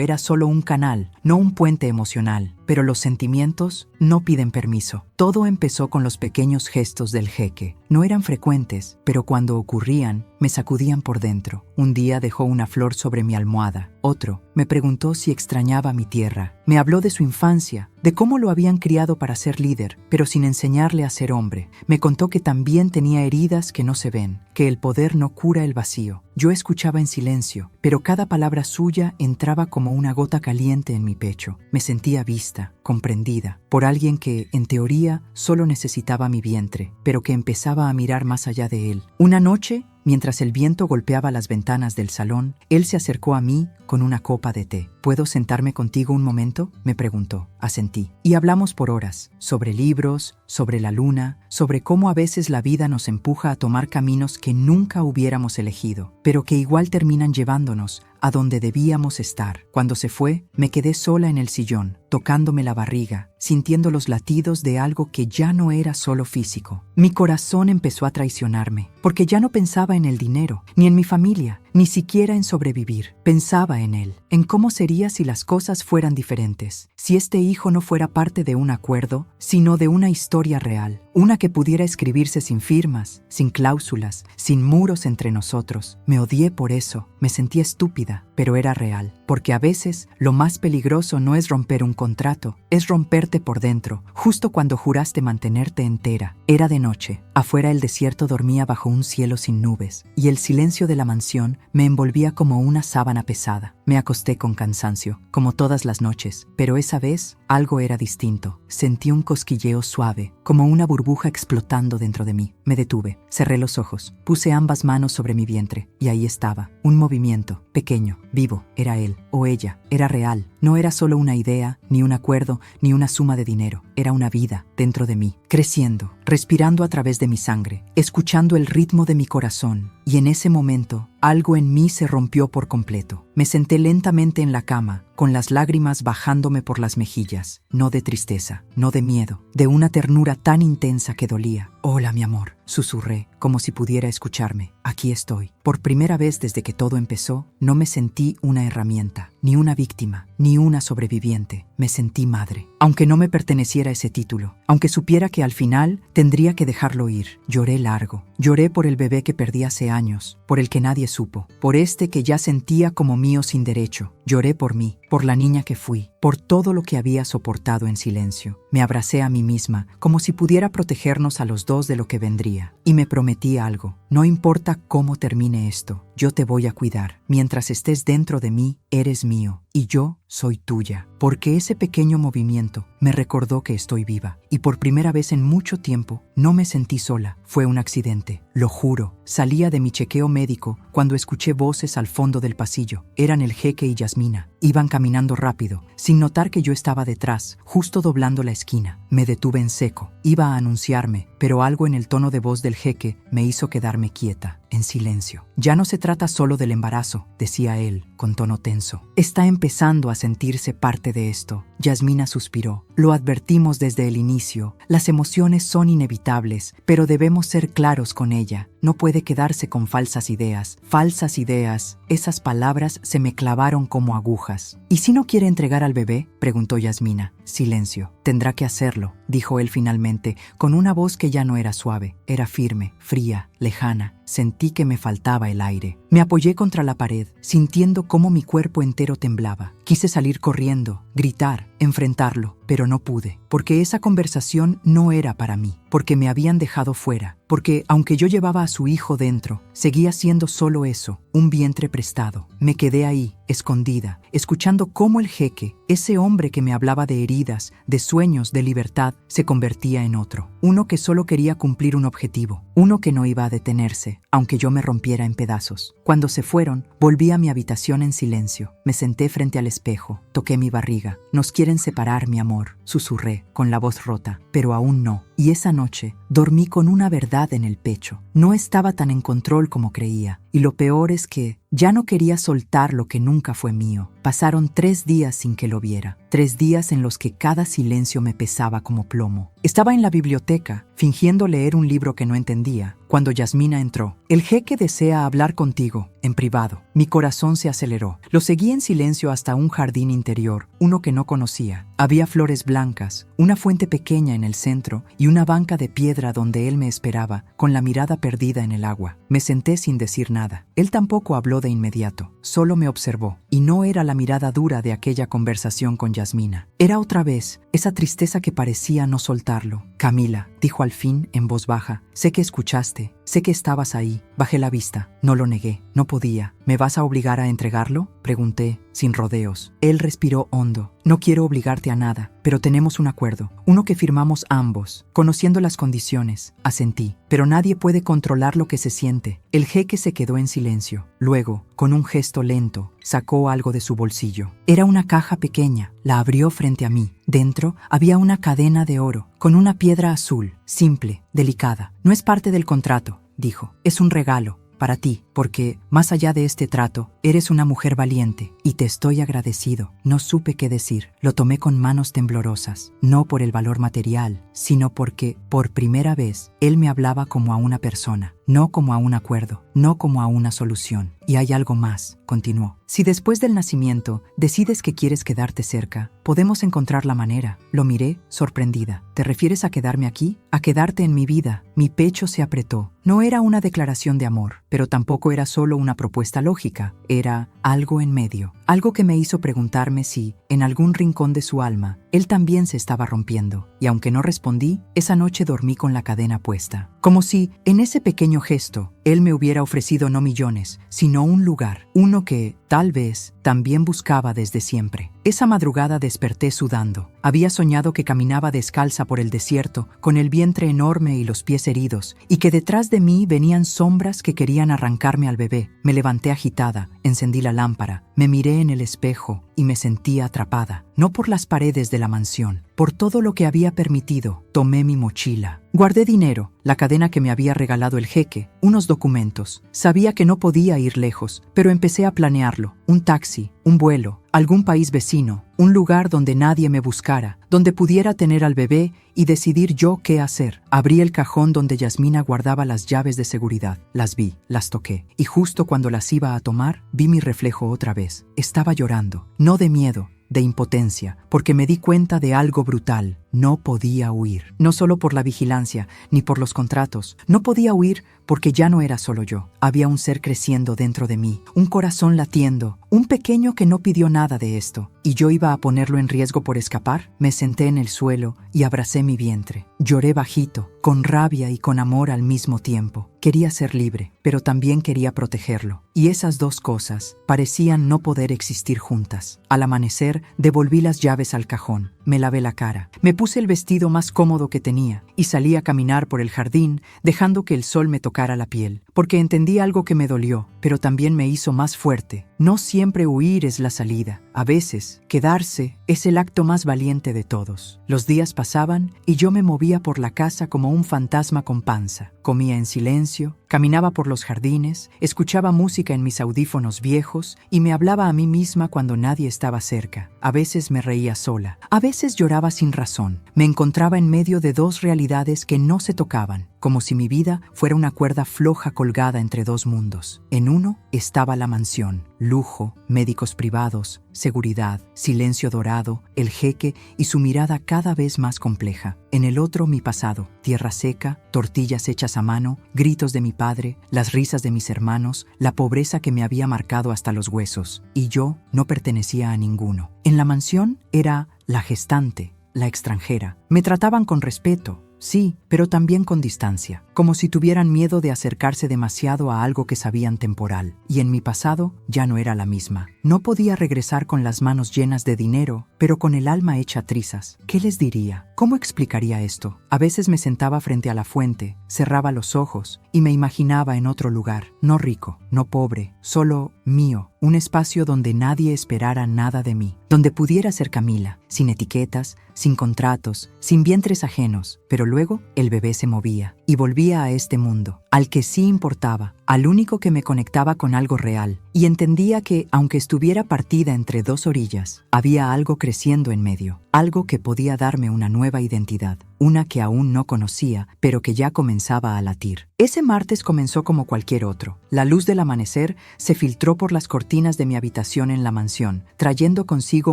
era solo un canal, no un puente emocional. Pero los sentimientos no piden permiso. Todo empezó con los pequeños gestos del jeque. No eran frecuentes, pero cuando ocurrían, me sacudían por dentro. Un día dejó una flor sobre mi almohada. Otro me preguntó si extrañaba mi tierra. Me habló de su infancia, de cómo lo habían criado para ser líder, pero sin enseñarle a ser hombre. Me contó que también tenía heridas que no se ven, que el poder no cura el vacío. Yo escuchaba en silencio, pero cada palabra suya entraba como una gota caliente en mi pecho. Me sentía vista, comprendida, por alguien que, en teoría, solo necesitaba mi vientre, pero que empezaba a mirar más allá de él. Una noche, mientras el viento golpeaba las ventanas del salón, él se acercó a mí con una copa de té. ¿Puedo sentarme contigo un momento?, me preguntó. Asentí. Y hablamos por horas, sobre libros, sobre la luna, sobre cómo a veces la vida nos empuja a tomar caminos que nunca hubiéramos elegido, pero que igual terminan llevándonos a donde debíamos estar. Cuando se fue, me quedé sola en el sillón, tocándome la barriga, sintiendo los latidos de algo que ya no era solo físico. Mi corazón empezó a traicionarme, porque ya no pensaba en el dinero, ni en mi familia, ni siquiera en sobrevivir. Pensaba en él, en cómo sería si las cosas fueran diferentes, si este hijo no fuera parte de un acuerdo, sino de una historia real, una que pudiera escribirse sin firmas, sin cláusulas, sin muros entre nosotros. Me odié por eso, me sentí estúpida, pero era real, porque a veces lo más peligroso no es romper un contrato, es romperte por dentro, justo cuando juraste mantenerte entera. Era de noche, afuera el desierto dormía bajo un cielo sin nubes, y el silencio de la mansión me envolvía como una sábana pesada. Me acosté con cansancio, como todas las noches, pero esa vez algo era distinto. Sentí un cosquilleo suave, como una burbuja explotando dentro de mí. Me detuve, cerré los ojos, puse ambas manos sobre mi vientre, y ahí estaba, un movimiento, pequeño, vivo. Era él, o ella, era real. No era solo una idea, ni un acuerdo, ni una suma de dinero. Era una vida dentro de mí, creciendo, respirando a través de mi sangre, escuchando el ritmo de mi corazón. Y en ese momento, algo en mí se rompió por completo. Me senté lentamente en la cama, con las lágrimas bajándome por las mejillas, no de tristeza, no de miedo, de una ternura tan intensa que dolía. «Hola, mi amor», susurré, como si pudiera escucharme. «Aquí estoy». Por primera vez desde que todo empezó, no me sentí una herramienta, ni una víctima, ni una sobreviviente. Me sentí madre. Aunque no me perteneciera ese título, aunque supiera que al final tendría que dejarlo ir, lloré largo. Lloré por el bebé que perdí hace años, por el que nadie supo, por este que ya sentía como mío sin derecho. Lloré por mí, por la niña que fui, por todo lo que había soportado en silencio. Me abracé a mí misma, como si pudiera protegernos a los dos de lo que vendría. Y me prometí algo: no importa cómo termine esto, yo te voy a cuidar. Mientras estés dentro de mí, eres mío, y yo soy tuya. Porque ese pequeño movimiento me recordó que estoy viva. Y por primera vez en mucho tiempo, no me sentí sola. Fue un accidente, lo juro. Salía de mi chequeo médico cuando escuché voces al fondo del pasillo. Eran el jeque y Yasmina. Iban caminando rápido, sin notar que yo estaba detrás, justo doblando la esquina. Me detuve en seco. Iba a anunciarme, pero algo en el tono de voz del jeque me hizo quedarme quieta, en silencio. «Ya no se trata solo del embarazo», decía él, con tono tenso. «Está empezando a sentirse parte de esto». Yasmina suspiró. «Lo advertimos desde el inicio. Las emociones son inevitables, pero debemos ser claros con ella. No puede quedarse con falsas ideas». «Falsas ideas». Esas palabras se me clavaron como agujas. «¿Y si no quiere entregar al bebé?», preguntó Yasmina. Silencio. «Tendrá que hacerlo», dijo él finalmente, con una voz que ya no era suave. Era firme, fría, lejana. Sentí que me faltaba el aire. Me apoyé contra la pared, sintiendo cómo mi cuerpo entero temblaba. Quise salir corriendo, gritar, enfrentarlo, pero no pude, porque esa conversación no era para mí, porque me habían dejado fuera, porque, aunque yo llevaba a su hijo dentro, seguía siendo solo eso, un vientre prestado. Me quedé ahí, escondida, escuchando cómo el jeque, ese hombre que me hablaba de heridas, de sueños, de libertad, se convertía en otro. Uno que solo quería cumplir un objetivo, uno que no iba a detenerse, aunque yo me rompiera en pedazos. Cuando se fueron, volví a mi habitación en silencio. Me senté frente al espejo, toqué mi barriga. «Nos quieren separar, mi amor», susurré, con la voz rota, pero aún no. Y esa noche dormí con una verdad en el pecho. No estaba tan en control como creía. Y lo peor es que ya no quería soltar lo que nunca fue mío. Pasaron 3 días sin que lo viera. 3 días en los que cada silencio me pesaba como plomo. Estaba en la biblioteca, fingiendo leer un libro que no entendía, cuando Yasmina entró. «El jeque desea hablar contigo, en privado». Mi corazón se aceleró. Lo seguí en silencio hasta un jardín interior, uno que no conocía. Había flores blancas, una fuente pequeña en el centro y una banca de piedra donde él me esperaba, con la mirada perdida en el agua. Me senté sin decir nada. Él tampoco habló de inmediato, solo me observó. Y no era la mirada dura de aquella conversación con Yasmina. Era otra vez esa tristeza que parecía no soltarlo. «Camila», dijo al fin en voz baja, «sé que escuchaste, sé que estabas ahí». Bajé la vista. No lo negué, no podía. «¿Me vas a obligar a entregarlo?», pregunté, sin rodeos. Él respiró hondo. «No quiero obligarte a nada, pero tenemos un acuerdo, uno que firmamos ambos, conociendo las condiciones». Asentí. «Pero nadie puede controlar lo que se siente». El jeque se quedó en silencio. Luego, con un gesto lento, sacó algo de su bolsillo. Era una caja pequeña. La abrió frente a mí. Dentro había una cadena de oro, con una piedra azul, simple, delicada. «No es parte del contrato», dijo. «Es un regalo para ti, porque, más allá de este trato, eres una mujer valiente y te estoy agradecido». No supe qué decir. Lo tomé con manos temblorosas, no por el valor material, sino porque, por primera vez, él me hablaba como a una persona, no como a un acuerdo, no como a una solución. «Y hay algo más», continuó. «Si después del nacimiento decides que quieres quedarte cerca, podemos encontrar la manera». Lo miré, sorprendida. «¿Te refieres a quedarme aquí? ¿A quedarte en mi vida?». Mi pecho se apretó. No era una declaración de amor, pero tampoco era solo una propuesta lógica. Era algo en medio. Algo que me hizo preguntarme si, en algún rincón de su alma, él también se estaba rompiendo, y aunque no respondí, esa noche dormí con la cadena puesta. Como si, en ese pequeño gesto, él me hubiera ofrecido no millones, sino un lugar, uno que, tal vez, también buscaba desde siempre. Esa madrugada desperté sudando. Había soñado que caminaba descalza por el desierto, con el vientre enorme y los pies heridos, y que detrás de mí venían sombras que querían arrancarme al bebé. Me levanté agitada, encendí la lámpara, me miré en el espejo y me sentí atrapada, no por las paredes de la mansión, por todo lo que había permitido. Tomé mi mochila. Guardé dinero, la cadena que me había regalado el jeque, unos documentos. Sabía que no podía ir lejos, pero empecé a planearlo. Un taxi, un vuelo, algún país vecino, un lugar donde nadie me buscara, donde pudiera tener al bebé y decidir yo qué hacer. Abrí el cajón donde Yasmina guardaba las llaves de seguridad. Las vi, las toqué, y justo cuando las iba a tomar, vi mi reflejo otra vez. Estaba llorando, no de miedo, de impotencia, porque me di cuenta de algo brutal. No podía huir, no solo por la vigilancia, ni por los contratos. No podía huir porque ya no era solo yo. Había un ser creciendo dentro de mí, un corazón latiendo, un pequeño que no pidió nada de esto. ¿Y yo iba a ponerlo en riesgo por escapar? Me senté en el suelo y abracé mi vientre. Lloré bajito, con rabia y con amor al mismo tiempo. Quería ser libre, pero también quería protegerlo. Y esas dos cosas parecían no poder existir juntas. Al amanecer, devolví las llaves al cajón. Me lavé la cara. Me puse el vestido más cómodo que tenía y salí a caminar por el jardín, dejando que el sol me tocara la piel, porque entendí algo que me dolió, pero también me hizo más fuerte. No siempre huir es la salida. A veces, quedarse es el acto más valiente de todos. Los días pasaban y yo me movía por la casa como un fantasma con panza. Comía en silencio, caminaba por los jardines, escuchaba música en mis audífonos viejos y me hablaba a mí misma cuando nadie estaba cerca. A veces me reía sola, a veces lloraba sin razón. Me encontraba en medio de dos realidades que no se tocaban, como si mi vida fuera una cuerda floja colgada entre dos mundos. En uno estaba la mansión, lujo, médicos privados, seguridad, silencio dorado, el jeque y su mirada cada vez más compleja. En el otro mi pasado, tierra seca, tortillas hechas a mano, gritos de mi padre, las risas de mis hermanos, la pobreza que me había marcado hasta los huesos. Y yo no pertenecía a ninguno. En la mansión era la gestante, la extranjera. Me trataban con respeto, sí, pero también con distancia, como si tuvieran miedo de acercarse demasiado a algo que sabían temporal. Y en mi pasado ya no era la misma. No podía regresar con las manos llenas de dinero, pero con el alma hecha trizas. ¿Qué les diría? ¿Cómo explicaría esto? A veces me sentaba frente a la fuente, cerraba los ojos y me imaginaba en otro lugar, no rico, no pobre, solo mío, un espacio donde nadie esperara nada de mí, donde pudiera ser Camila, sin etiquetas, sin contratos, sin vientres ajenos, pero luego el bebé se movía y volvía a este mundo, al que sí importaba, al único que me conectaba con algo real, y entendía que, aunque estuviera partida entre dos orillas, había algo creciendo en medio, algo que podía darme una nueva identidad, una que aún no conocía, pero que ya comenzaba a latir. Ese martes comenzó como cualquier otro. La luz del amanecer se filtró por las cortinas de mi habitación en la mansión, trayendo consigo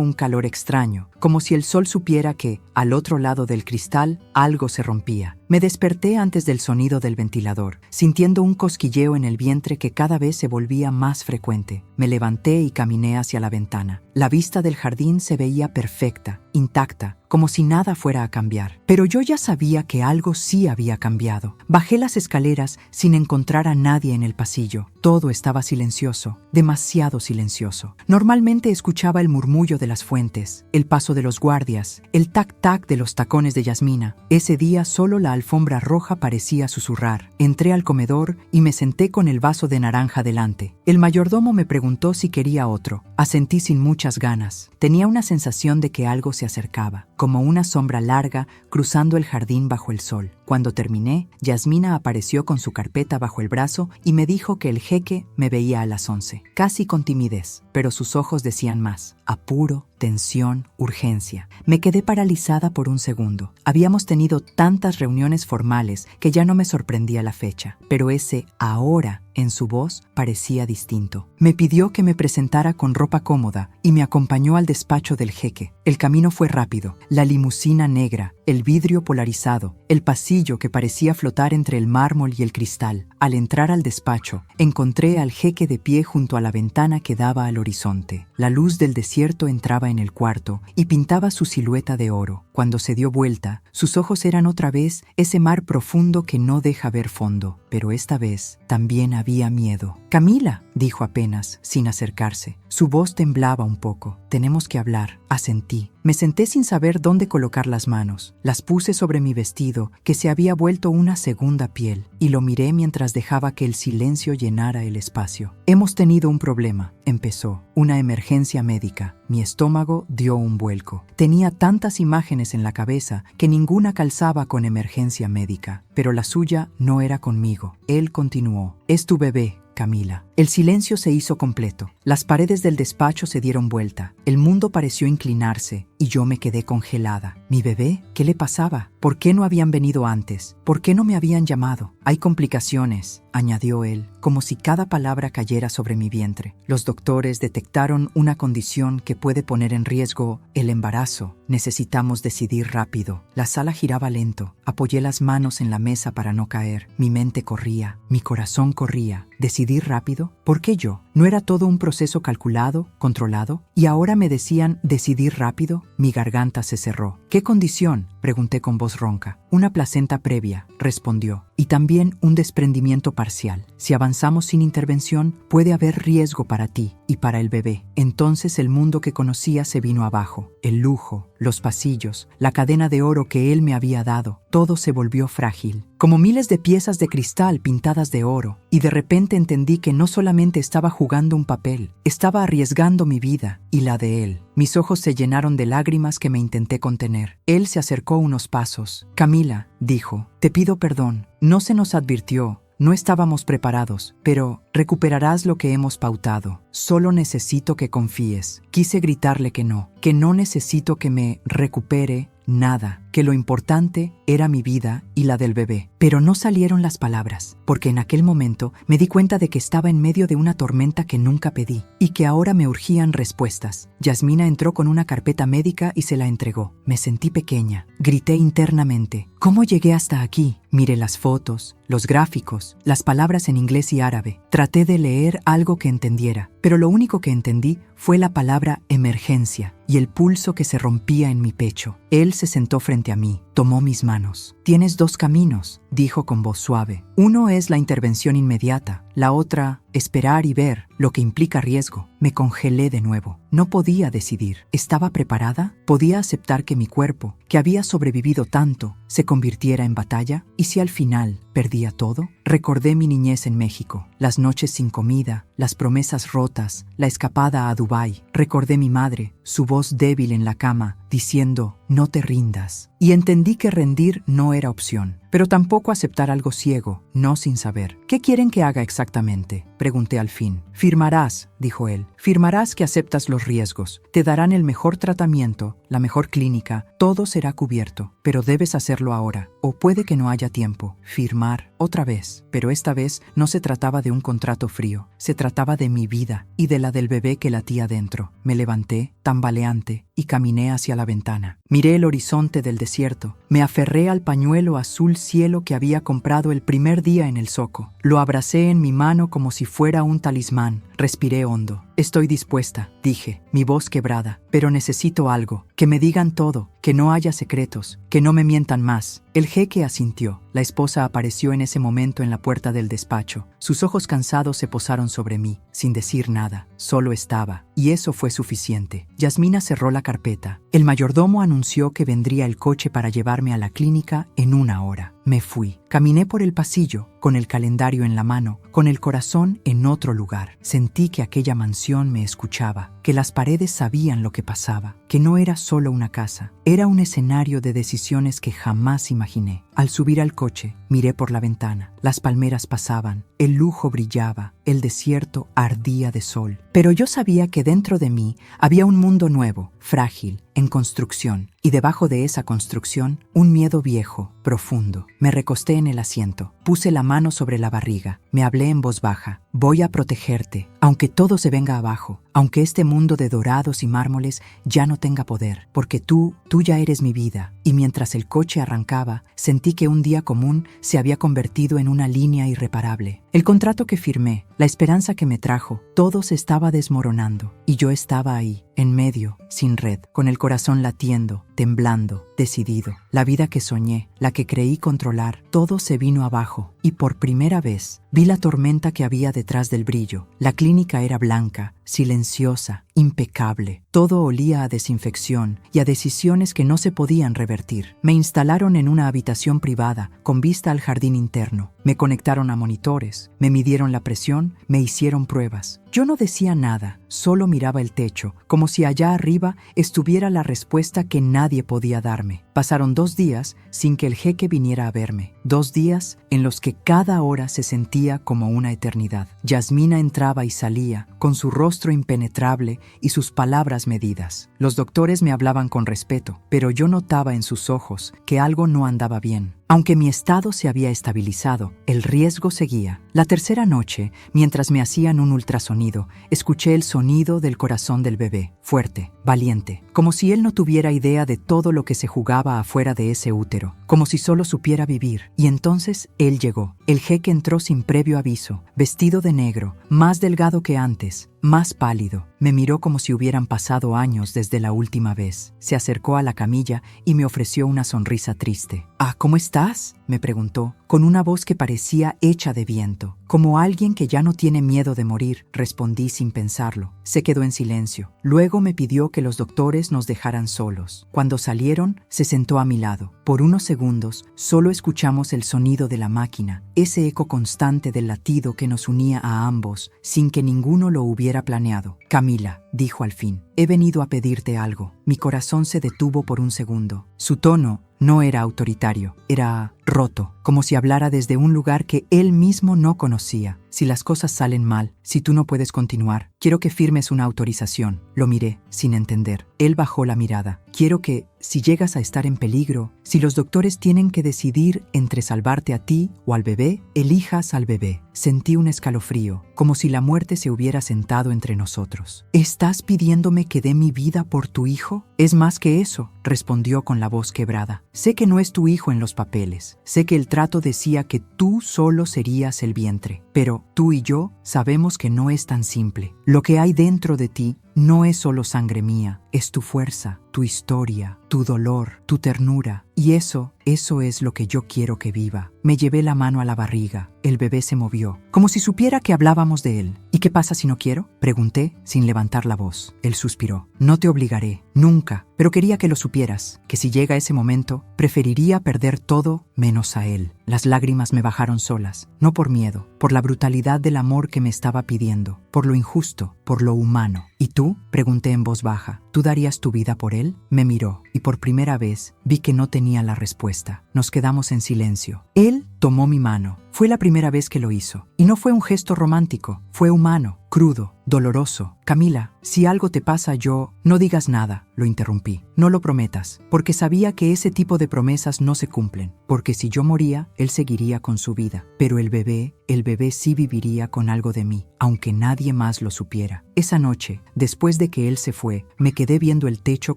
un calor extraño, como si el sol supiera que, al otro lado del cristal, algo se rompía. Me desperté antes del sonido del ventilador, sintiendo un cosquilleo en el vientre que cada vez se volvía más frecuente. Me levanté y caminé hacia la ventana. La vista del jardín se veía perfecta, intacta, como si nada fuera a cambiar. Pero yo ya sabía que algo sí había cambiado. Bajé las escaleras sin encontrar a nadie en el pasillo. Todo estaba silencioso, demasiado silencioso. Normalmente escuchaba el murmullo de las fuentes, el paso de los guardias, el tac-tac de los tacones de Yasmina. Ese día solo la alfombra roja parecía susurrar. Entré al comedor y me senté con el vaso de naranja delante. El mayordomo me preguntó si quería otro. Asentí sin muchas ganas. Tenía una sensación de que algo se acercaba, como una sombra larga cruzando el jardín bajo el sol. Cuando terminé, Yasmina apareció con su carpeta bajo el brazo y me dijo que el jeque me veía a las 11, casi con timidez, pero sus ojos decían más: apuro, tensión, urgencia. Me quedé paralizada por un segundo. Habíamos tenido tantas reuniones formales que ya no me sorprendía la fecha, pero ese ahora en su voz parecía distinto. Me pidió que me presentara con ropa cómoda y me acompañó al despacho del jeque. El camino fue rápido, la limusina negra, el vidrio polarizado, el pasillo que parecía flotar entre el mármol y el cristal. Al entrar al despacho, encontré al jeque de pie junto a la ventana que daba al horizonte. La luz del desierto entraba en el cuarto y pintaba su silueta de oro. Cuando se dio vuelta, sus ojos eran otra vez ese mar profundo que no deja ver fondo, pero esta vez también había miedo. «Camila», dijo apenas, sin acercarse. Su voz temblaba un poco. «Tenemos que hablar», asentí. Me senté sin saber dónde colocar las manos. Las puse sobre mi vestido, que se había vuelto una segunda piel, y lo miré mientras dejaba que el silencio llenara el espacio. «Hemos tenido un problema», empezó. «Una emergencia médica». Mi estómago dio un vuelco. Tenía tantas imágenes en la cabeza que ninguna calzaba con emergencia médica, pero la suya no era conmigo. Él continuó. «Es tu bebé, Camila». El silencio se hizo completo. Las paredes del despacho se dieron vuelta. El mundo pareció inclinarse y yo me quedé congelada. ¿Mi bebé? ¿Qué le pasaba? ¿Por qué no habían venido antes? ¿Por qué no me habían llamado? «Hay complicaciones», añadió él, como si cada palabra cayera sobre mi vientre. «Los doctores detectaron una condición que puede poner en riesgo el embarazo. Necesitamos decidir rápido». La sala giraba lento. Apoyé las manos en la mesa para no caer. Mi mente corría, mi corazón corría. ¿Decidir rápido? ¿Por qué yo? ¿No era todo un proceso calculado, controlado? Y ahora me decían decidir rápido. Mi garganta se cerró. «¿Qué condición?», pregunté con voz ronca. «Una placenta previa», respondió. «Y también un desprendimiento parcial. Si avanzamos sin intervención, puede haber riesgo para ti y para el bebé». Entonces el mundo que conocía se vino abajo. El lujo, los pasillos, la cadena de oro que él me había dado, todo se volvió frágil, como miles de piezas de cristal pintadas de oro. Y de repente entendí que no solamente estaba jugando un papel, estaba arriesgando mi vida y la de él. Mis ojos se llenaron de lágrimas que me intenté contener. Él se acercó unos pasos. «Camila», dijo, «te pido perdón. No se nos advirtió. No estábamos preparados, pero recuperarás lo que hemos pautado. Solo necesito que confíes». Quise gritarle que no necesito que me recupere nada, que lo importante era mi vida y la del bebé. Pero no salieron las palabras, porque en aquel momento me di cuenta de que estaba en medio de una tormenta que nunca pedí y que ahora me urgían respuestas. Yasmina entró con una carpeta médica y se la entregó. Me sentí pequeña. Grité internamente. ¿Cómo llegué hasta aquí? Miré las fotos, los gráficos, las palabras en inglés y árabe. Traté de leer algo que entendiera, pero lo único que entendí fue la palabra emergencia y el pulso que se rompía en mi pecho. Él se sentó frente a mí, tomó mis manos. «Tienes dos caminos», dijo con voz suave. «Uno es la intervención inmediata, la otra, esperar y ver, lo que implica riesgo». Me congelé de nuevo. No podía decidir. ¿Estaba preparada? ¿Podía aceptar que mi cuerpo, que había sobrevivido tanto, se convirtiera en batalla? ¿Y si al final perdía todo? Recordé mi niñez en México, las noches sin comida, las promesas rotas, la escapada a Dubái. Recordé mi madre, su voz débil en la cama, diciendo, «No te rindas». Y entendí que rendir no era opción, pero tampoco aceptar algo ciego, no sin saber. «¿Qué quieren que haga exactamente?», pregunté al fin. «Firmarás», dijo él. «Firmarás que aceptas los riesgos. Te darán el mejor tratamiento, la mejor clínica, todo será cubierto. Pero debes hacerlo ahora, o puede que no haya tiempo». Firmar otra vez, pero esta vez no se trataba de un contrato frío. Se trataba de mi vida y de la del bebé que latía dentro. Me levanté, tambaleante, y caminé hacia la ventana. Miré el horizonte del desierto. Me aferré al pañuelo azul cielo que había comprado el primer día en el zoco. Lo abracé en mi mano como si fuera un talismán. Respiré hondo. «Estoy dispuesta», dije, mi voz quebrada, «pero necesito algo, que me digan todo, que no haya secretos, que no me mientan más». El jeque asintió. La esposa apareció en ese momento en la puerta del despacho. Sus ojos cansados se posaron sobre mí, sin decir nada. Solo estaba, y eso fue suficiente. Yasmina cerró la carpeta. El mayordomo anunció que vendría el coche para llevarme a la clínica en 1 hora. Me fui. Caminé por el pasillo, con el calendario en la mano, con el corazón en otro lugar. Sentí que aquella mansión me escuchaba, que las paredes sabían lo que pasaba, que no era solo una casa, era un escenario de decisiones que jamás imaginé. Al subir al coche, miré por la ventana. Las palmeras pasaban, el lujo brillaba, el desierto ardía de sol. Pero yo sabía que dentro de mí había un mundo nuevo, frágil, en construcción, y debajo de esa construcción, un miedo viejo, profundo. Me recosté en el asiento, puse la mano sobre la barriga, me hablé en voz baja. «Voy a protegerte, aunque todo se venga abajo, aunque este mundo de dorados y mármoles ya no tenga poder, porque tú ya eres mi vida, y mientras el coche arrancaba, sentí que un día común se había convertido en una línea irreparable. El contrato que firmé, la esperanza que me trajo, todo se estaba desmoronando, y yo estaba ahí, en medio, sin red, con el corazón latiendo, temblando, decidido. La vida que soñé, la que creí controlar, todo se vino abajo, y por primera vez vi la tormenta que había detrás del brillo. La clínica era blanca, silenciosa, impecable. Todo olía a desinfección y a decisiones que no se podían revertir. Me instalaron en una habitación privada, con vista al jardín interno. Me conectaron a monitores, me midieron la presión, me hicieron pruebas. Yo no decía nada, solo miraba el techo, como si allá arriba estuviera la respuesta que nadie podía darme. Pasaron 2 días sin que el jeque viniera a verme. 2 días en los que cada hora se sentía como una eternidad. Yasmina entraba y salía, con su rostro impenetrable y sus palabras medidas. Los doctores me hablaban con respeto, pero yo notaba en sus ojos que algo no andaba bien. Aunque mi estado se había estabilizado, el riesgo seguía. La tercera noche, mientras me hacían un ultrasonido, escuché el sonido del corazón del bebé, fuerte, valiente, como si él no tuviera idea de todo lo que se jugaba afuera de ese útero, como si solo supiera vivir. Y entonces él llegó. El jeque entró sin previo aviso, vestido de negro, más delgado que antes, más pálido. Me miró como si hubieran pasado años desde la última vez. Se acercó a la camilla y me ofreció una sonrisa triste. «Ah, ¿cómo estás?», me preguntó, con una voz que parecía hecha de viento. «Como alguien que ya no tiene miedo de morir», respondí sin pensarlo. Se quedó en silencio. Luego me pidió que los doctores nos dejaran solos. Cuando salieron, se sentó a mi lado. Por unos segundos, solo escuchamos el sonido de la máquina, ese eco constante del latido que nos unía a ambos, sin que ninguno lo hubiera planeado. «Camila», dijo al fin, «he venido a pedirte algo». Mi corazón se detuvo por un segundo. Su tono no era autoritario, era roto, como si hablara desde un lugar que él mismo no conocía. «Si las cosas salen mal, si tú no puedes continuar, quiero que firmes una autorización». Lo miré, sin entender. Él bajó la mirada. «Quiero que, si llegas a estar en peligro, si los doctores tienen que decidir entre salvarte a ti o al bebé, elijas al bebé». Sentí un escalofrío, como si la muerte se hubiera sentado entre nosotros. «¿Estás pidiéndome que dé mi vida por tu hijo?». «Es más que eso», respondió con la voz quebrada. «Sé que no es tu hijo en los papeles. Sé que el trato decía que tú solo serías el vientre. Pero tú y yo sabemos que no es tan simple. Lo que hay dentro de ti no es solo sangre mía, es tu fuerza, tu historia, tu dolor, tu ternura. Y eso es lo que yo quiero que viva». Me llevé la mano a la barriga. El bebé se movió, como si supiera que hablábamos de él. «¿Y qué pasa si no quiero?», pregunté, sin levantar la voz. Él suspiró. «No te obligaré, nunca, pero quería que lo supieras, que si llega ese momento, preferiría perder todo menos a él». Las lágrimas me bajaron solas, no por miedo, por la brutalidad del amor que me estaba pidiendo, por lo injusto, por lo humano. «¿Y tú?», pregunté en voz baja. «¿Tú darías tu vida por él?». Me miró, y por primera vez vi que no tenía la respuesta. Nos quedamos en silencio. Él tomó mi mano. Fue la primera vez que lo hizo. Y no fue un gesto romántico, fue humano, crudo, doloroso. «Camila, si algo te pasa yo...». «No digas nada», lo interrumpí. «No lo prometas», porque sabía que ese tipo de promesas no se cumplen. Porque si yo moría, él seguiría con su vida. Pero el bebé sí viviría con algo de mí, aunque nadie más lo supiera. Esa noche, después de que él se fue, me quedé viendo el techo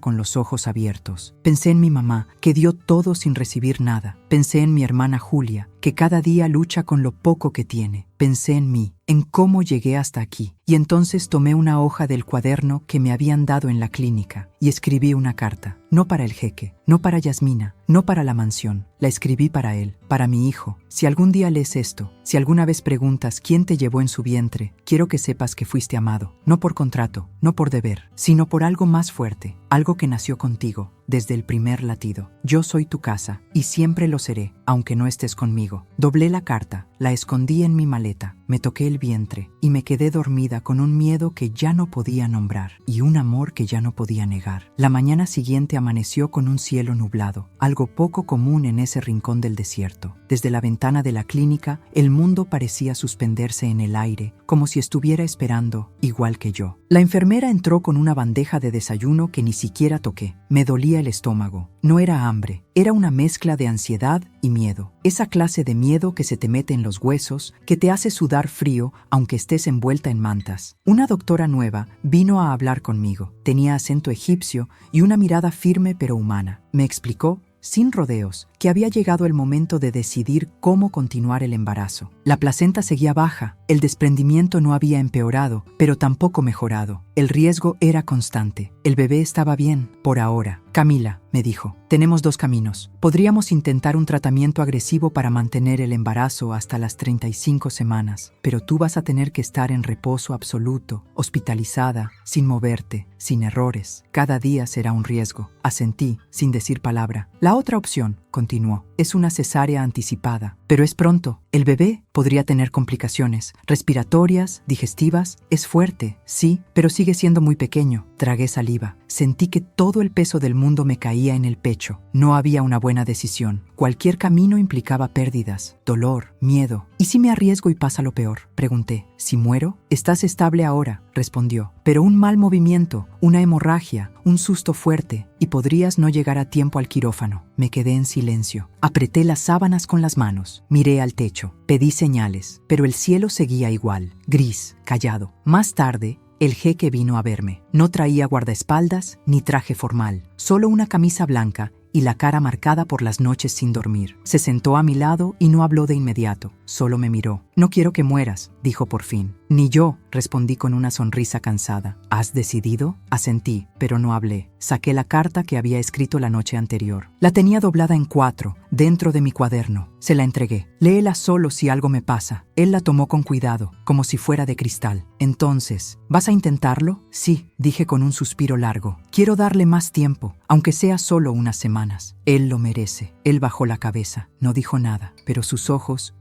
con los ojos abiertos. Pensé en mi mamá, que dio todo sin recibir nada. Pensé en mi hermana Julia, que cada día lucha con lo poco que tiene. Pensé en mí, en cómo llegué hasta aquí. Y entonces tomé una hoja del cuaderno que me habían dado en la clínica y escribí una carta. No para el jeque, no para Yasmina, no para la mansión. La escribí para él, para mi hijo. Si algún día lees esto, si alguna vez preguntas quién te llevó en su vientre, quiero que sepas que fuiste amado, no por contrato, no por deber, sino por algo más fuerte, algo que nació contigo desde el primer latido. Yo soy tu casa y siempre lo seré, aunque no estés conmigo. Doblé la carta, la escondí en mi maleta, me toqué el vientre y me quedé dormida con un miedo que ya no podía nombrar y un amor que ya no podía negar. La mañana siguiente amaneció con un cielo nublado, algo poco común en ese rincón del desierto. Desde la ventana de la clínica, el mundo parecía suspenderse en el aire, como si estuviera esperando, igual que yo. La enfermera entró con una bandeja de desayuno que ni siquiera toqué. Me dolía el estómago. No era hambre, era una mezcla de ansiedad y miedo. Esa clase de miedo que se te mete en los huesos, que te hace sudar frío aunque estés envuelta en mantas. Una doctora nueva vino a hablar conmigo. Tenía acento egipcio y una mirada firme pero humana. Me explicó, sin rodeos, que había llegado el momento de decidir cómo continuar el embarazo. La placenta seguía baja, el desprendimiento no había empeorado, pero tampoco mejorado. El riesgo era constante. El bebé estaba bien, por ahora. Camila, me dijo, tenemos dos caminos. Podríamos intentar un tratamiento agresivo para mantener el embarazo hasta las 35 semanas, pero tú vas a tener que estar en reposo absoluto, hospitalizada, sin moverte, sin errores. Cada día será un riesgo. Asentí, sin decir palabra. La otra opción, continuó, es una cesárea anticipada, pero es pronto. El bebé podría tener complicaciones respiratorias, digestivas. Es fuerte, sí, pero sigue siendo muy pequeño. Tragué saliva. Sentí que todo el peso del mundo me caía en el pecho. No había una buena decisión. Cualquier camino implicaba pérdidas, dolor, miedo. ¿Y si me arriesgo y pasa lo peor? Pregunté. ¿Si muero? Estás estable ahora, respondió. Pero un mal movimiento, una hemorragia, un susto fuerte, y podrías no llegar a tiempo al quirófano. Me quedé en silencio. Apreté las sábanas con las manos. Miré al techo. Pedí señales, pero el cielo seguía igual, gris, callado. Más tarde, el jeque vino a verme. No traía guardaespaldas ni traje formal, solo una camisa blanca y la cara marcada por las noches sin dormir. Se sentó a mi lado y no habló de inmediato, solo me miró. No quiero que mueras, dijo por fin. Ni yo, respondí con una sonrisa cansada. ¿Has decidido? Asentí, pero no hablé. Saqué la carta que había escrito la noche anterior. La tenía doblada en 4, dentro de mi cuaderno. Se la entregué. Léela solo si algo me pasa. Él la tomó con cuidado, como si fuera de cristal. Entonces, ¿vas a intentarlo? Sí, dije con un suspiro largo. Quiero darle más tiempo, aunque sea solo unas semanas. Él lo merece. Él bajó la cabeza. No dijo nada, pero sus ojos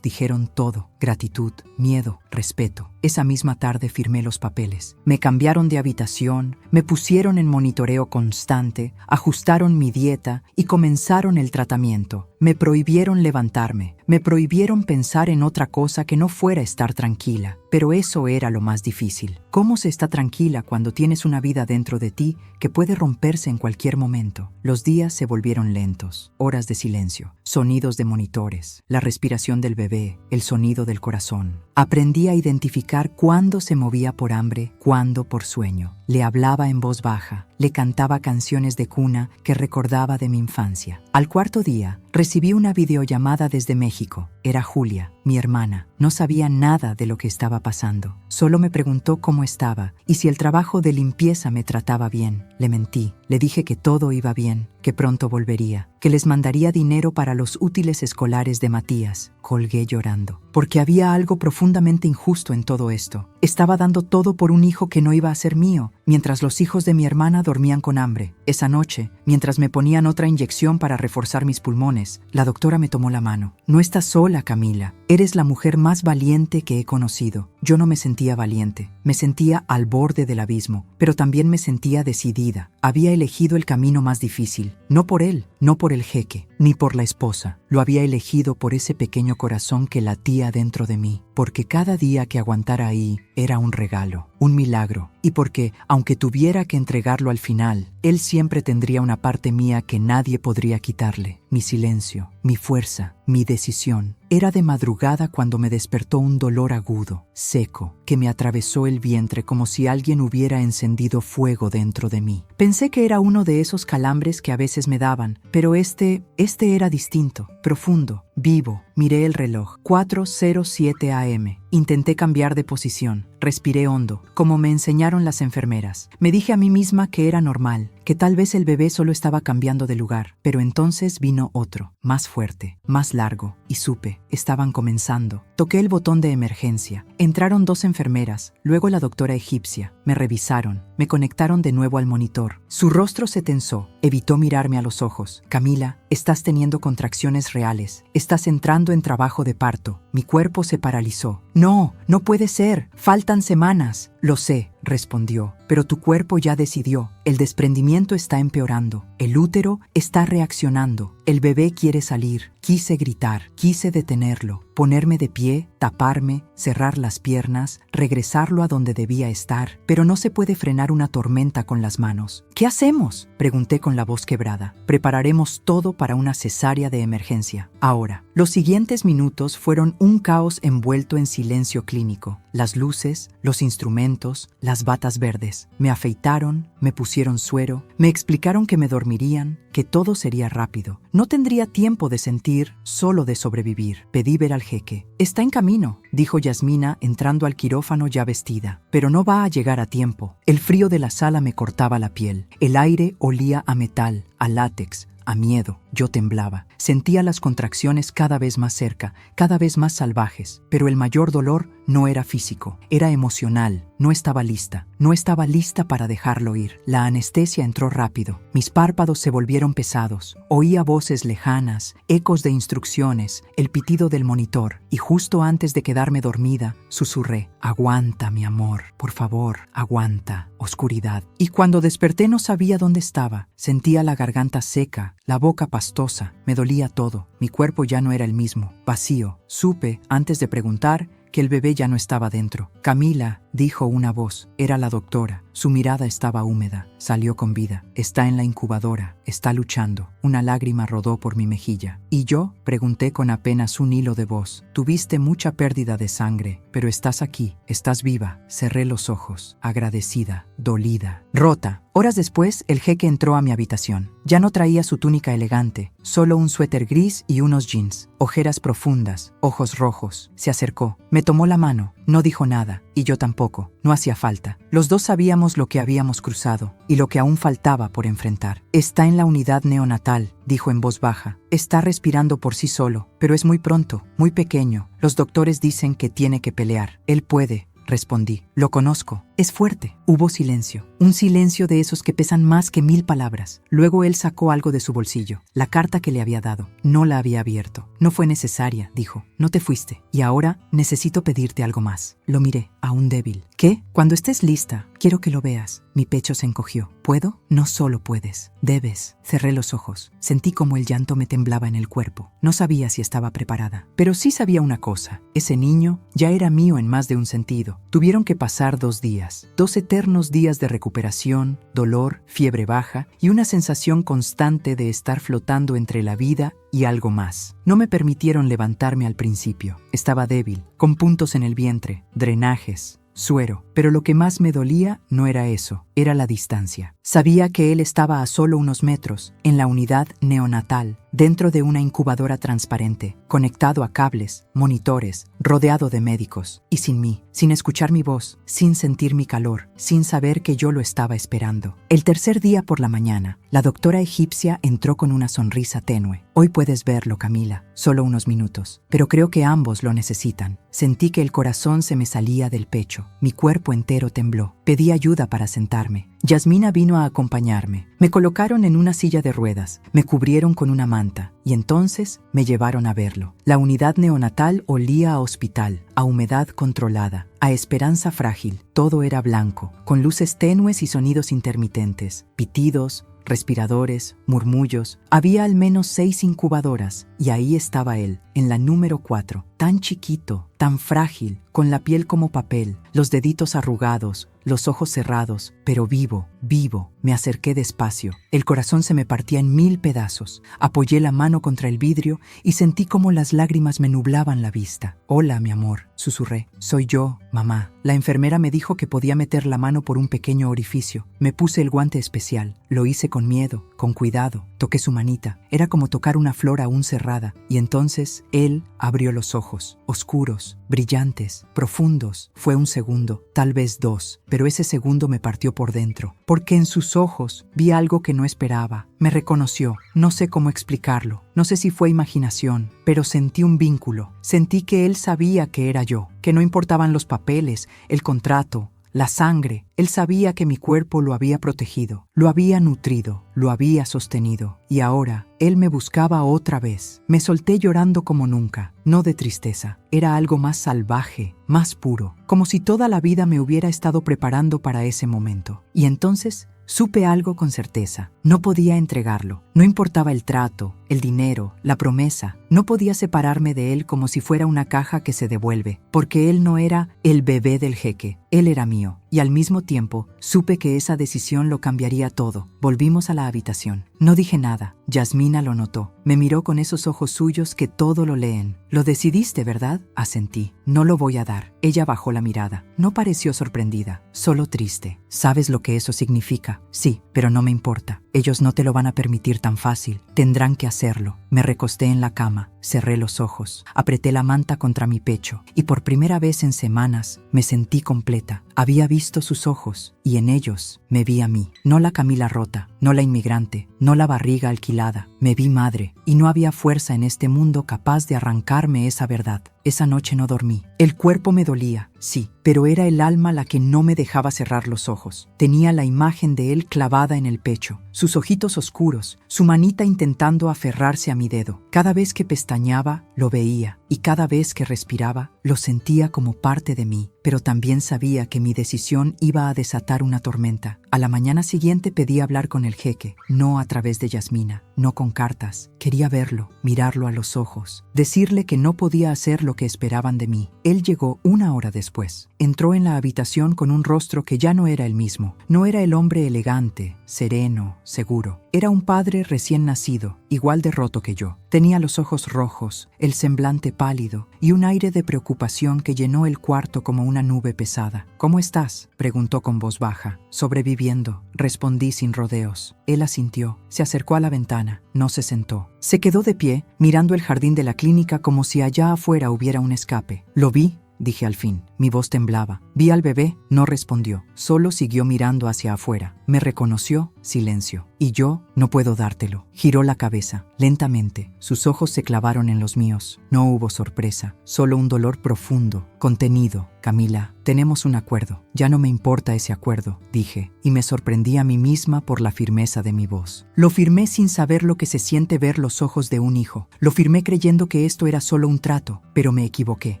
dijeron todo. Gratitud, miedo, respeto. Esa misma tarde firmé los papeles. Me cambiaron de habitación, me pusieron en monitoreo constante, ajustaron mi dieta y comenzaron el tratamiento. Me prohibieron levantarme, me prohibieron pensar en otra cosa que no fuera estar tranquila. Pero eso era lo más difícil. ¿Cómo se está tranquila cuando tienes una vida dentro de ti que puede romperse en cualquier momento? Los días se volvieron lentos, horas de silencio, sonidos de monitores, la respiración del bebé, el sonido del corazón. Aprendí a identificar cuándo se movía por hambre, cuándo por sueño. Le hablaba en voz baja, le cantaba canciones de cuna que recordaba de mi infancia. Al cuarto día, recibí una videollamada desde México. Era Julia, mi hermana. No sabía nada de lo que estaba pasando. Solo me preguntó cómo estaba y si el trabajo de limpieza me trataba bien. Le mentí. Le dije que todo iba bien, que pronto volvería, que les mandaría dinero para los útiles escolares de Matías. Colgué llorando, porque había algo profundamente injusto en todo esto. Estaba dando todo por un hijo que no iba a ser mío, mientras los hijos de mi hermana dormían con hambre. Esa noche, mientras me ponían otra inyección para reforzar mis pulmones, la doctora me tomó la mano. No estás sola, Camila. Eres la mujer más valiente que he conocido. Yo no me sentía valiente. Me sentía al borde del abismo, pero también me sentía decidida. Había elegido el camino más difícil. No por él, no por el jeque, ni por la esposa. Lo había elegido por ese pequeño corazón que latía dentro de mí, porque cada día que aguantara ahí era un regalo, un milagro, y porque, aunque tuviera que entregarlo al final, él siempre tendría una parte mía que nadie podría quitarle. Mi silencio, mi fuerza, mi decisión. Era de madrugada cuando me despertó un dolor agudo, seco, que me atravesó el vientre como si alguien hubiera encendido fuego dentro de mí. Pensé que era uno de esos calambres que a veces me daban, pero este era distinto, profundo, vivo. Miré el reloj, 4:07 a.m. Intenté cambiar de posición. Respiré hondo, como me enseñaron las enfermeras. Me dije a mí misma que era normal, que tal vez el bebé solo estaba cambiando de lugar. Pero entonces vino otro, más fuerte, más largo, y supe, estaban comenzando. Toqué el botón de emergencia. Entraron 2 enfermeras, luego la doctora egipcia. Me revisaron, me conectaron de nuevo al monitor. Su rostro se tensó, evitó mirarme a los ojos. Camila, estás teniendo contracciones reales. Estás entrando en trabajo de parto. Mi cuerpo se paralizó. No, no puede ser. Faltan semanas. Lo sé, respondió, pero tu cuerpo ya decidió. El desprendimiento está empeorando. El útero está reaccionando. El bebé quiere salir. Quise gritar, quise detenerlo, ponerme de pie, taparme, cerrar las piernas, regresarlo a donde debía estar, pero no se puede frenar una tormenta con las manos. ¿Qué hacemos?, pregunté con la voz quebrada. Prepararemos todo para una cesárea de emergencia. Ahora, los siguientes minutos fueron un caos envuelto en silencio clínico. Las luces, los instrumentos, las batas verdes. Me afeitaron, me pusieron suero, me explicaron que me dormirían, que todo sería rápido. No tendría tiempo de sentir, solo de sobrevivir. Pedí ver al jeque. Está en camino, dijo Yasmina entrando al quirófano ya vestida, pero no va a llegar a tiempo. El frío de la sala me cortaba la piel. El aire olía a metal, a látex, a miedo. Yo temblaba. Sentía las contracciones cada vez más cerca, cada vez más salvajes. Pero el mayor dolor no era físico, era emocional. No estaba lista para dejarlo ir. La anestesia entró rápido. Mis párpados se volvieron pesados. Oía voces lejanas, ecos de instrucciones, el pitido del monitor. Y justo antes de quedarme dormida, susurré: aguanta, mi amor, por favor, aguanta. Oscuridad. Y cuando desperté no sabía dónde estaba. Sentía la garganta seca, la boca pastosa. Me dolía todo. Mi cuerpo ya no era el mismo. Vacío. Supe, antes de preguntar, que el bebé ya no estaba dentro. Camila, dijo una voz. Era la doctora. Su mirada estaba húmeda. Salió con vida. Está en la incubadora. Está luchando. Una lágrima rodó por mi mejilla. ¿Y yo?, pregunté con apenas un hilo de voz. Tuviste mucha pérdida de sangre, pero estás aquí. Estás viva. Cerré los ojos. Agradecida. Dolida. Rota. Horas después, el jeque entró a mi habitación. Ya no traía su túnica elegante, solo un suéter gris y unos jeans, ojeras profundas, ojos rojos. Se acercó, me tomó la mano, no dijo nada, y yo tampoco. No hacía falta. Los dos sabíamos lo que habíamos cruzado y lo que aún faltaba por enfrentar. Está en la unidad neonatal, dijo en voz baja. Está respirando por sí solo, pero es muy pronto, muy pequeño. Los doctores dicen que tiene que pelear. Él puede. Respondí. Lo conozco. Es fuerte. Hubo silencio. Un silencio de esos que pesan más que 1000 palabras. Luego él sacó algo de su bolsillo. La carta que le había dado. No la había abierto. No fue necesaria, dijo. No te fuiste. Y ahora necesito pedirte algo más. Lo miré, aún débil. ¿Qué? Cuando estés lista, quiero que lo veas. Mi pecho se encogió. ¿Puedo? No solo puedes. Debes. Cerré los ojos. Sentí como el llanto me temblaba en el cuerpo. No sabía si estaba preparada. Pero sí sabía una cosa. Ese niño ya era mío en más de un sentido. Tuvieron que pasar 2 días. 2 eternos días de recuperación, dolor, fiebre baja y una sensación constante de estar flotando entre la vida y algo más. No me permitieron levantarme al principio. Estaba débil, con puntos en el vientre, drenajes, suero. Pero lo que más me dolía no era eso, era la distancia. Sabía que él estaba a solo unos metros, en la unidad neonatal, dentro de una incubadora transparente, conectado a cables, monitores, rodeado de médicos, y sin mí, sin escuchar mi voz, sin sentir mi calor, sin saber que yo lo estaba esperando. El tercer día por la mañana, la doctora egipcia entró con una sonrisa tenue. Hoy puedes verlo, Camila, solo unos minutos, pero creo que ambos lo necesitan. Sentí que el corazón se me salía del pecho, mi cuerpo entero tembló. Pedí ayuda para sentarme. Yasmina vino a acompañarme. Me colocaron en una silla de ruedas, me cubrieron con una manta y entonces me llevaron a verlo. La unidad neonatal olía a hospital, a humedad controlada, a esperanza frágil. Todo era blanco, con luces tenues y sonidos intermitentes, pitidos, respiradores, murmullos. Había al menos 6 incubadoras y ahí estaba él, en la número 4, tan chiquito, tan frágil, con la piel como papel, los deditos arrugados, los ojos cerrados, pero vivo, vivo. Me acerqué despacio. El corazón se me partía en 1000 pedazos. Apoyé la mano contra el vidrio y sentí como las lágrimas me nublaban la vista. Hola, mi amor, susurré. Soy yo, mamá. La enfermera me dijo que podía meter la mano por un pequeño orificio. Me puse el guante especial. Lo hice con miedo, con cuidado. Toqué su manita. Era como tocar una flor aún cerrada. Y entonces él abrió los ojos, oscuros, brillantes, profundos. Fue un segundo, tal vez 2, pero ese segundo me partió por dentro, porque en sus ojos vi algo que no esperaba. Me reconoció, no sé cómo explicarlo, no sé si fue imaginación, pero sentí un vínculo. Sentí que él sabía que era yo, que no importaban los papeles, el contrato, la sangre. Él sabía que mi cuerpo lo había protegido, lo había nutrido, lo había sostenido. Y ahora, él me buscaba otra vez. Me solté llorando como nunca, no de tristeza. Era algo más salvaje, más puro, como si toda la vida me hubiera estado preparando para ese momento. Y entonces supe algo con certeza. No podía entregarlo. No importaba el trato, el dinero, la promesa. No podía separarme de él como si fuera una caja que se devuelve, porque él no era el bebé del jeque, él era mío. Y al mismo tiempo, supe que esa decisión lo cambiaría todo. Volvimos a la habitación. No dije nada. Yasmina lo notó. Me miró con esos ojos suyos que todo lo leen. «Lo decidiste, ¿verdad?», asentí. «No lo voy a dar». Ella bajó la mirada. No pareció sorprendida, solo triste. «¿Sabes lo que eso significa?». «Sí, pero no me importa. Ellos no te lo van a permitir tan fácil. Tendrán que hacerlo». Me recosté en la cama, cerré los ojos, apreté la manta contra mi pecho y por primera vez en semanas me sentí completa. Había visto sus ojos y en ellos me vi a mí. No la Camila rota, no la inmigrante, no la barriga alquilada. Me vi madre y no había fuerza en este mundo capaz de arrancarme esa verdad. Esa noche no dormí. El cuerpo me dolía, sí, pero era el alma la que no me dejaba cerrar los ojos. Tenía la imagen de él clavada en el pecho, sus ojitos oscuros, su manita intentando aferrarse a mi dedo. Cada vez que pestañeaba, lo veía, y cada vez que respiraba, lo sentía como parte de mí. Pero también sabía que mi decisión iba a desatar una tormenta. A la mañana siguiente pedí hablar con el jeque, no a través de Yasmina, no con cartas. Quería verlo, mirarlo a los ojos, decirle que no podía hacer lo que esperaban de mí. Él llegó 1 hora después. Entró en la habitación con un rostro que ya no era el mismo. No era el hombre elegante, sereno, seguro. Era un padre recién nacido, igual de roto que yo. Tenía los ojos rojos, el semblante pálido y un aire de preocupación que llenó el cuarto como una nube pesada. «¿Cómo estás?», preguntó con voz baja. «Sobreviviendo», respondí sin rodeos. Él asintió, se acercó a la ventana, no se sentó. Se quedó de pie, mirando el jardín de la clínica como si allá afuera hubiera un escape. «Lo vi», dije al fin. Mi voz temblaba. «Vi al bebé», no respondió. Solo siguió mirando hacia afuera. Me reconoció, silencio. «Y yo no puedo dártelo». Giró la cabeza, lentamente. Sus ojos se clavaron en los míos. No hubo sorpresa, solo un dolor profundo, contenido. «Camila, tenemos un acuerdo». «Ya no me importa ese acuerdo», dije, y me sorprendí a mí misma por la firmeza de mi voz. Lo firmé sin saber lo que se siente ver los ojos de un hijo. Lo firmé creyendo que esto era solo un trato, pero me equivoqué.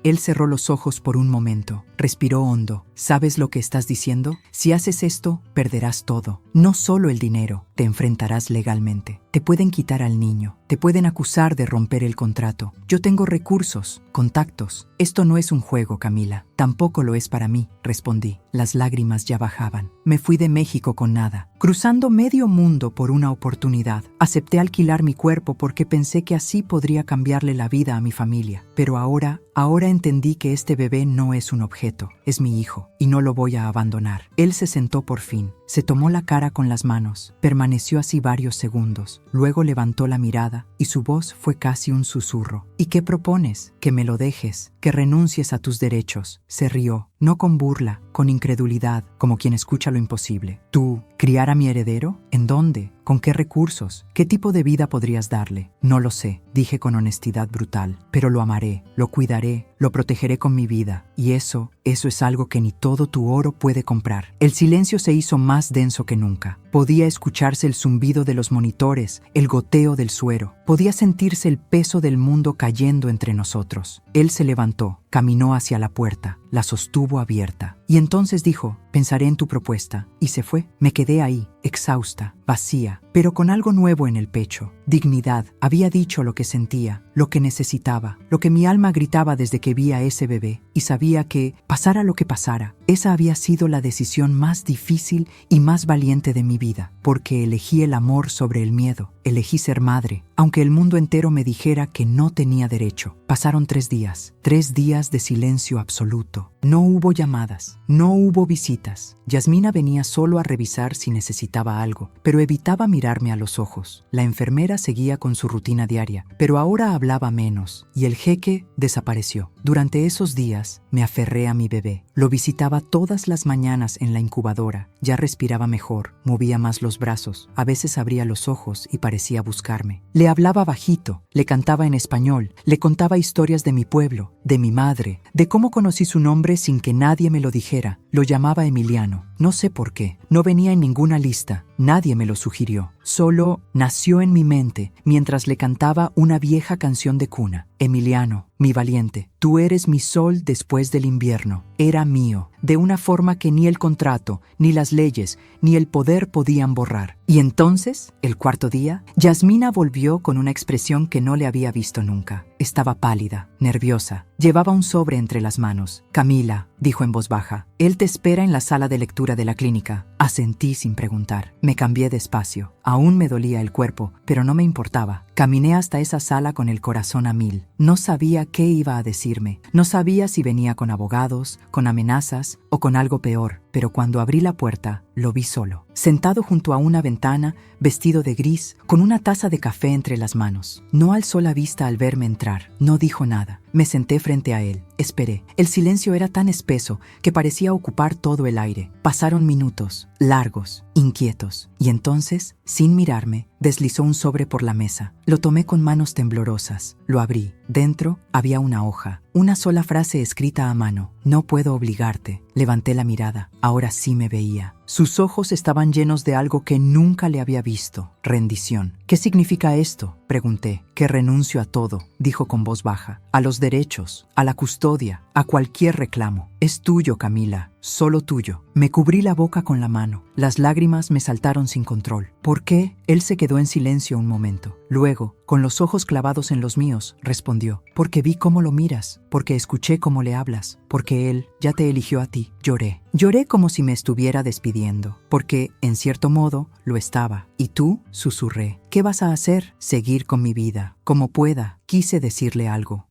Él cerró los ojos por un momento. Respiró hondo. «¿Sabes lo que estás diciendo? Si haces esto, perderás todo. No solo el dinero, te enfrentarás legalmente. Te pueden quitar al niño, te pueden acusar de romper el contrato. Yo tengo recursos, contactos. Esto no es un juego, Camila. Tampoco lo es para mí», respondí. Las lágrimas ya bajaban. Me fui de México con nada, cruzando medio mundo por una oportunidad. Acepté alquilar mi cuerpo porque pensé que así podría cambiarle la vida a mi familia. Pero ahora entendí que este bebé no es un objeto, es mi hijo, y no lo voy a abandonar. Él se sentó por fin, se tomó la cara con las manos, permaneció así varios segundos, luego levantó la mirada y su voz fue casi un susurro. «¿Y qué propones? Que me lo dejes, que renuncies a tus derechos». Se rió, no con burla, con incredulidad, como quien escucha lo imposible. «¿Tú, criar a mi heredero? ¿En dónde? ¿Con qué recursos? ¿Qué tipo de vida podrías darle?». «No lo sé», dije con honestidad brutal, «pero lo amaré, lo cuidaré, lo protegeré con mi vida. Y eso es algo que ni todo tu oro puede comprar». El silencio se hizo más denso que nunca. Podía escucharse el zumbido de los monitores, el goteo del suero. Podía sentirse el peso del mundo cayendo entre nosotros. Él se levantó, caminó hacia la puerta, la sostuvo abierta. Y entonces dijo: «Pensaré en tu propuesta». Y se fue. Me quedé ahí, exhausta, vacía, pero con algo nuevo en el pecho. Dignidad. Había dicho lo que sentía, lo que necesitaba, lo que mi alma gritaba desde que vi a ese bebé. Y sabía que, pasara lo que pasara, esa había sido la decisión más difícil y más valiente de mi vida, porque elegí el amor sobre el miedo. Elegí ser madre, aunque el mundo entero me dijera que no tenía derecho. Pasaron 3 días, 3 días de silencio absoluto. No hubo llamadas, no hubo visitas. Yasmina venía solo a revisar si necesitaba algo, pero evitaba mirarme a los ojos. La enfermera seguía con su rutina diaria, pero ahora hablaba menos, y el jeque desapareció. Durante esos días me aferré a mi bebé. Lo visitaba todas las mañanas en la incubadora. Ya respiraba mejor, movía más los brazos, a veces abría los ojos y parecía buscarme. Le hablaba bajito, le cantaba en español, le contaba historias de mi pueblo, de mi madre, de cómo conocí su nombre sin que nadie me lo dijera. Lo llamaba Emiliano. No sé por qué, no venía en ninguna lista, nadie me lo sugirió. Solo nació en mi mente mientras le cantaba una vieja canción de cuna. Emiliano, mi valiente, tú eres mi sol después del invierno. Era mío, de una forma que ni el contrato, ni las leyes, ni el poder podían borrar. Y entonces, el cuarto día, Yasmina volvió con una expresión que no le había visto nunca. Estaba pálida, nerviosa. Llevaba un sobre entre las manos. Camila, dijo en voz baja, él te espera en la sala de lectura de la clínica. Asentí sin preguntar. Me cambié despacio. Aún me dolía el cuerpo, pero no me importaba. Caminé hasta esa sala con el corazón a mil. No sabía qué iba a decirme. No sabía si venía con abogados, con amenazas o con algo peor. Pero cuando abrí la puerta, lo vi solo. Sentado junto a una ventana, vestido de gris, con una taza de café entre las manos. No alzó la vista al verme entrar. No dijo nada. Me senté frente a él. Esperé. El silencio era tan espeso que parecía ocupar todo el aire. Pasaron minutos, largos, inquietos. Y entonces, sin mirarme, deslizó un sobre por la mesa. Lo tomé con manos temblorosas. Lo abrí. Dentro había una hoja. Una sola frase escrita a mano. No puedo obligarte. Levanté la mirada. Ahora sí me veía. Sus ojos estaban llenos de algo que nunca le había visto. Rendición. ¿Qué significa esto?, pregunté. Que renuncio a todo, dijo con voz baja. A los derechos, a la custodia, a cualquier reclamo. Es tuyo, Camila, solo tuyo. Me cubrí la boca con la mano. Las lágrimas me saltaron sin control. ¿Por qué? Él se quedó en silencio un momento. Luego, con los ojos clavados en los míos, respondió. Porque vi cómo lo miras, porque escuché cómo le hablas, porque él ya te eligió a ti. Lloré. Lloré como si me estuviera despidiendo, porque, en cierto modo, lo estaba. ¿Y tú? Susurré. ¿Qué vas a hacer? Seguir con mi vida, como pueda. Quise decirle algo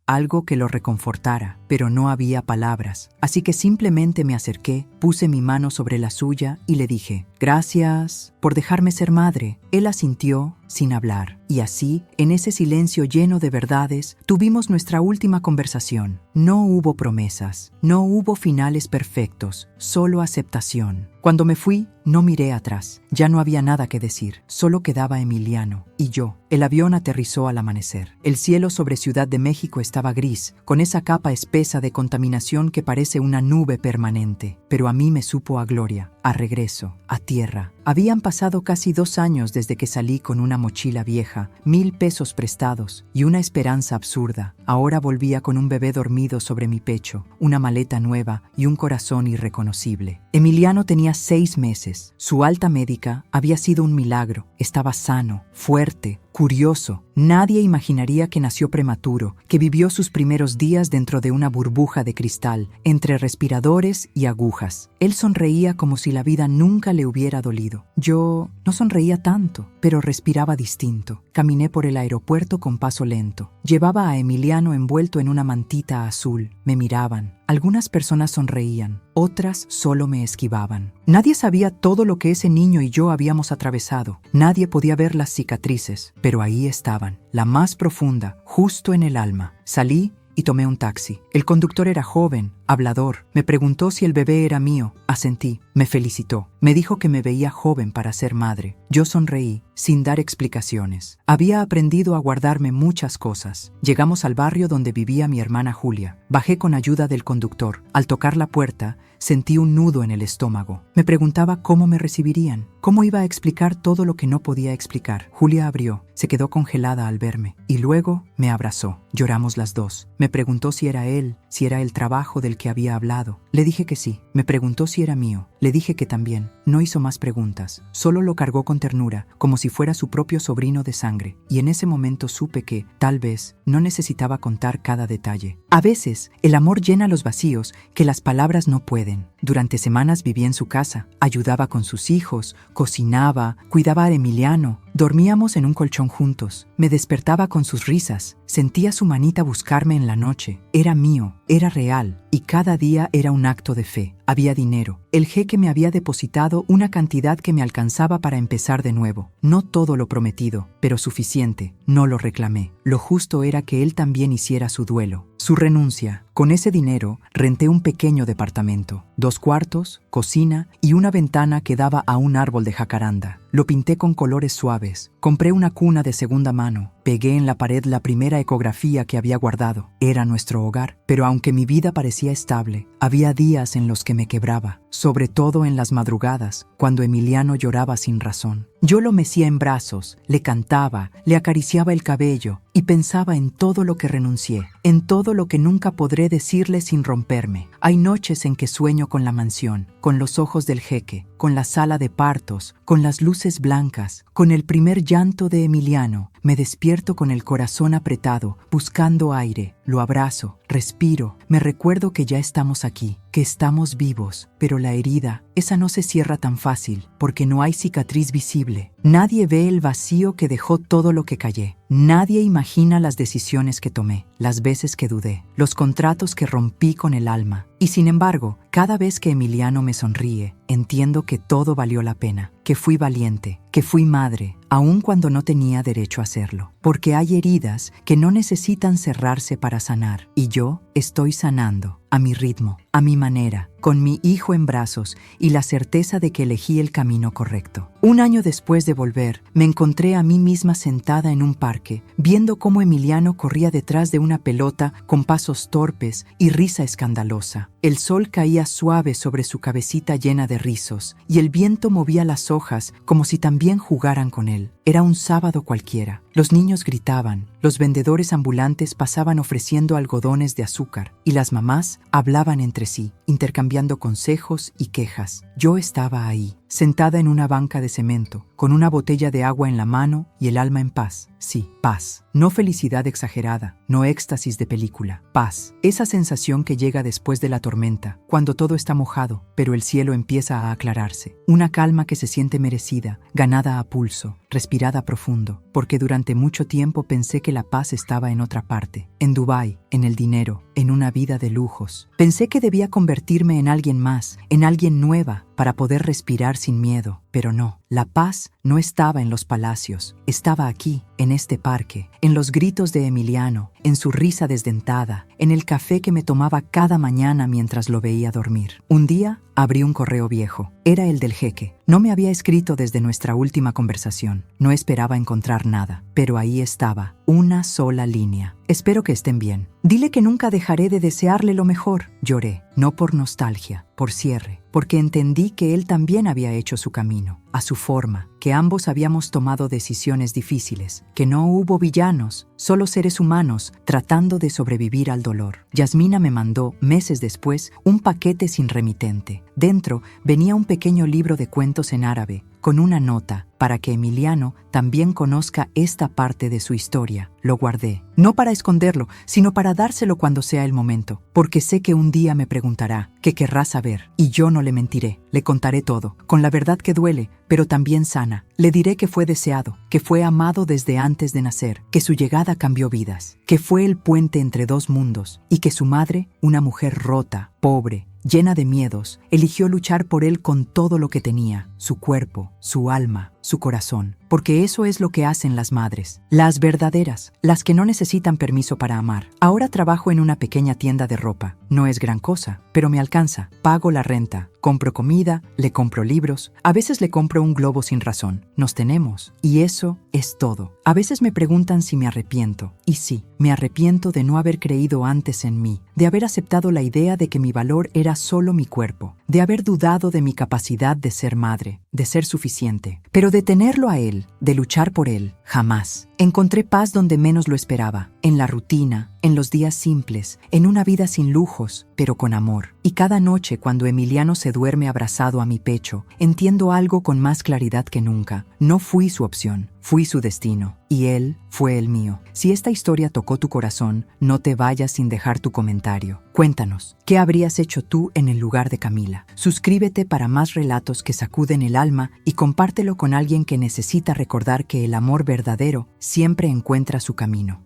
que lo reconfortara, pero no había palabras. Así que simplemente me acerqué, puse mi mano sobre la suya y le dije, gracias por dejarme ser madre. Él asintió sin hablar. Y así, en ese silencio lleno de verdades, tuvimos nuestra última conversación. No hubo promesas, no hubo finales perfectos, solo aceptación. Cuando me fui, no miré atrás. Ya no había nada que decir. Solo quedaba Emiliano y yo. El avión aterrizó al amanecer. El cielo sobre Ciudad de México estaba gris, con esa capa espesa de contaminación que parece una nube permanente. Pero a mí me supo a gloria, a regreso, a tierra. Habían pasado casi 2 años desde que salí con una mochila vieja, 1000 pesos prestados y una esperanza absurda. Ahora volvía con un bebé dormido sobre mi pecho, una maleta nueva y un corazón irreconocible. Emiliano tenía 6 meses. Su alta médica había sido un milagro. Estaba sano, fuerte, curioso. Nadie imaginaría que nació prematuro, que vivió sus primeros días dentro de una burbuja de cristal, entre respiradores y agujas. Él sonreía como si la vida nunca le hubiera dolido. Yo no sonreía tanto, pero respiraba distinto. Caminé por el aeropuerto con paso lento. Llevaba a Emiliano envuelto en una mantita azul. Me miraban. Algunas personas sonreían, otras solo me esquivaban. Nadie sabía todo lo que ese niño y yo habíamos atravesado. Nadie podía ver las cicatrices, pero ahí estaban, la más profunda, justo en el alma. Salí y tomé un taxi. El conductor era joven, hablador. Me preguntó si el bebé era mío. Asentí. Me felicitó. Me dijo que me veía joven para ser madre. Yo sonreí, sin dar explicaciones. Había aprendido a guardarme muchas cosas. Llegamos al barrio donde vivía mi hermana Julia. Bajé con ayuda del conductor. Al tocar la puerta, sentí un nudo en el estómago. Me preguntaba cómo me recibirían. ¿Cómo iba a explicar todo lo que no podía explicar? Julia abrió. Se quedó congelada al verme. Y luego me abrazó. Lloramos las dos. Me preguntó si era él, si era el trabajo del que había hablado. Le dije que sí. Me preguntó si era mío. Le dije que también. No hizo más preguntas. Solo lo cargó con ternura, como si fuera su propio sobrino de sangre. Y en ese momento supe que, tal vez, no necesitaba contar cada detalle. A veces, el amor llena los vacíos que las palabras no pueden. Durante semanas viví en su casa. Ayudaba con sus hijos, cocinaba, cuidaba a Emiliano. Dormíamos en un colchón juntos. Me despertaba con sus risas. Sentía su manita buscarme en la noche. Era mío, era real. Y cada día era un acto de fe. Había dinero. El jeque me había depositado una cantidad que me alcanzaba para empezar de nuevo. No todo lo prometido, pero suficiente. No lo reclamé. Lo justo era que él también hiciera su duelo. Su renuncia. Con ese dinero, renté un pequeño departamento. 2 cuartos, cocina y una ventana que daba a un árbol de jacaranda. Lo pinté con colores suaves. Compré una cuna de segunda mano. Pegué en la pared la primera ecografía que había guardado. Era nuestro hogar. Pero aunque mi vida parecía estable, había días en los que me quebraba. Sobre todo en las madrugadas, cuando Emiliano lloraba sin razón. Yo lo mecía en brazos, le cantaba, le acariciaba el cabello y pensaba en todo lo que renuncié, en todo lo que nunca podré decirle sin romperme. Hay noches en que sueño con la mansión, con los ojos del jeque, con la sala de partos, con las luces blancas, con el primer llanto de Emiliano. Me despierto con el corazón apretado, buscando aire, lo abrazo, respiro, me recuerdo que ya estamos aquí, que estamos vivos, pero la herida, esa no se cierra tan fácil, porque no hay cicatriz visible. Nadie ve el vacío que dejó todo lo que callé. Nadie imagina las decisiones que tomé, las veces que dudé, los contratos que rompí con el alma. Y sin embargo, cada vez que Emiliano me sonríe, entiendo que todo valió la pena, que fui valiente, que fui madre, aun cuando no tenía derecho a hacerlo. Porque hay heridas que no necesitan cerrarse para sanar, y yo estoy sanando, a mi ritmo, a mi manera, con mi hijo en brazos y la certeza de que elegí el camino correcto. Un año después de volver, me encontré a mí misma sentada en un parque, viendo cómo Emiliano corría detrás de una pelota con pasos torpes y risa escandalosa. El sol caía suave sobre su cabecita llena de rizos, y el viento movía las hojas como si también jugaran con él. Era un sábado cualquiera. Los niños gritaban, los vendedores ambulantes pasaban ofreciendo algodones de azúcar, y las mamás hablaban entre sí, intercambiando consejos y quejas. Yo estaba ahí, sentada en una banca de cemento, con una botella de agua en la mano y el alma en paz. Sí, paz. No felicidad exagerada, no éxtasis de película. Paz. Esa sensación que llega después de la tormenta, cuando todo está mojado, pero el cielo empieza a aclararse. Una calma que se siente merecida, ganada a pulso, respirada profundo, porque durante mucho tiempo pensé que la paz estaba en otra parte, en Dubái, en el dinero, en una vida de lujos. Pensé que debía convertirme en alguien más, en alguien nueva, para poder respirar sin miedo, pero no. La paz no estaba en los palacios, estaba aquí, en este parque, en los gritos de Emiliano, en su risa desdentada, en el café que me tomaba cada mañana mientras lo veía dormir. Un día abrí un correo viejo. Era el del jeque. No me había escrito desde nuestra última conversación. No esperaba encontrar nada, pero ahí estaba, una sola línea. Espero que estén bien. Dile que nunca dejaré de desearle lo mejor. Lloré, no por nostalgia, por cierre, porque entendí que él también había hecho su camino, a su forma, que ambos habíamos tomado decisiones difíciles, que no hubo villanos, solo seres humanos tratando de sobrevivir al dolor. Yasmina me mandó, meses después, un paquete sin remitente. Dentro venía un pequeño libro de cuentos en árabe, con una nota, para que Emiliano también conozca esta parte de su historia. Lo guardé, no para esconderlo, sino para dárselo cuando sea el momento, porque sé que un día me preguntará, que querrá saber, y yo no le mentiré, le contaré todo, con la verdad que duele, pero también sana. Le diré que fue deseado, que fue amado desde antes de nacer, que su llegada cambió vidas, que fue el puente entre dos mundos, y que su madre, una mujer rota, pobre, llena de miedos, eligió luchar por él con todo lo que tenía, su cuerpo, su alma, su corazón, porque eso es lo que hacen las madres, las verdaderas, las que no necesitan permiso para amar. Ahora trabajo en una pequeña tienda de ropa. No es gran cosa, pero me alcanza. Pago la renta, compro comida, le compro libros, a veces le compro un globo sin razón. Nos tenemos, y eso es todo. A veces me preguntan si me arrepiento, y sí, me arrepiento de no haber creído antes en mí, de haber aceptado la idea de que mi valor era solo mi cuerpo, de haber dudado de mi capacidad de ser madre, de ser suficiente, pero de tenerlo a él, de luchar por él, jamás. Encontré paz donde menos lo esperaba, en la rutina, en los días simples, en una vida sin lujos, pero con amor. Y cada noche cuando Emiliano se duerme abrazado a mi pecho, entiendo algo con más claridad que nunca. No fui su opción, fui su destino, y él fue el mío. Si esta historia tocó tu corazón, no te vayas sin dejar tu comentario. Cuéntanos, ¿qué habrías hecho tú en el lugar de Camila? Suscríbete para más relatos que sacuden el alma y compártelo con alguien que necesita recordar que el amor verdadero siempre encuentra su camino.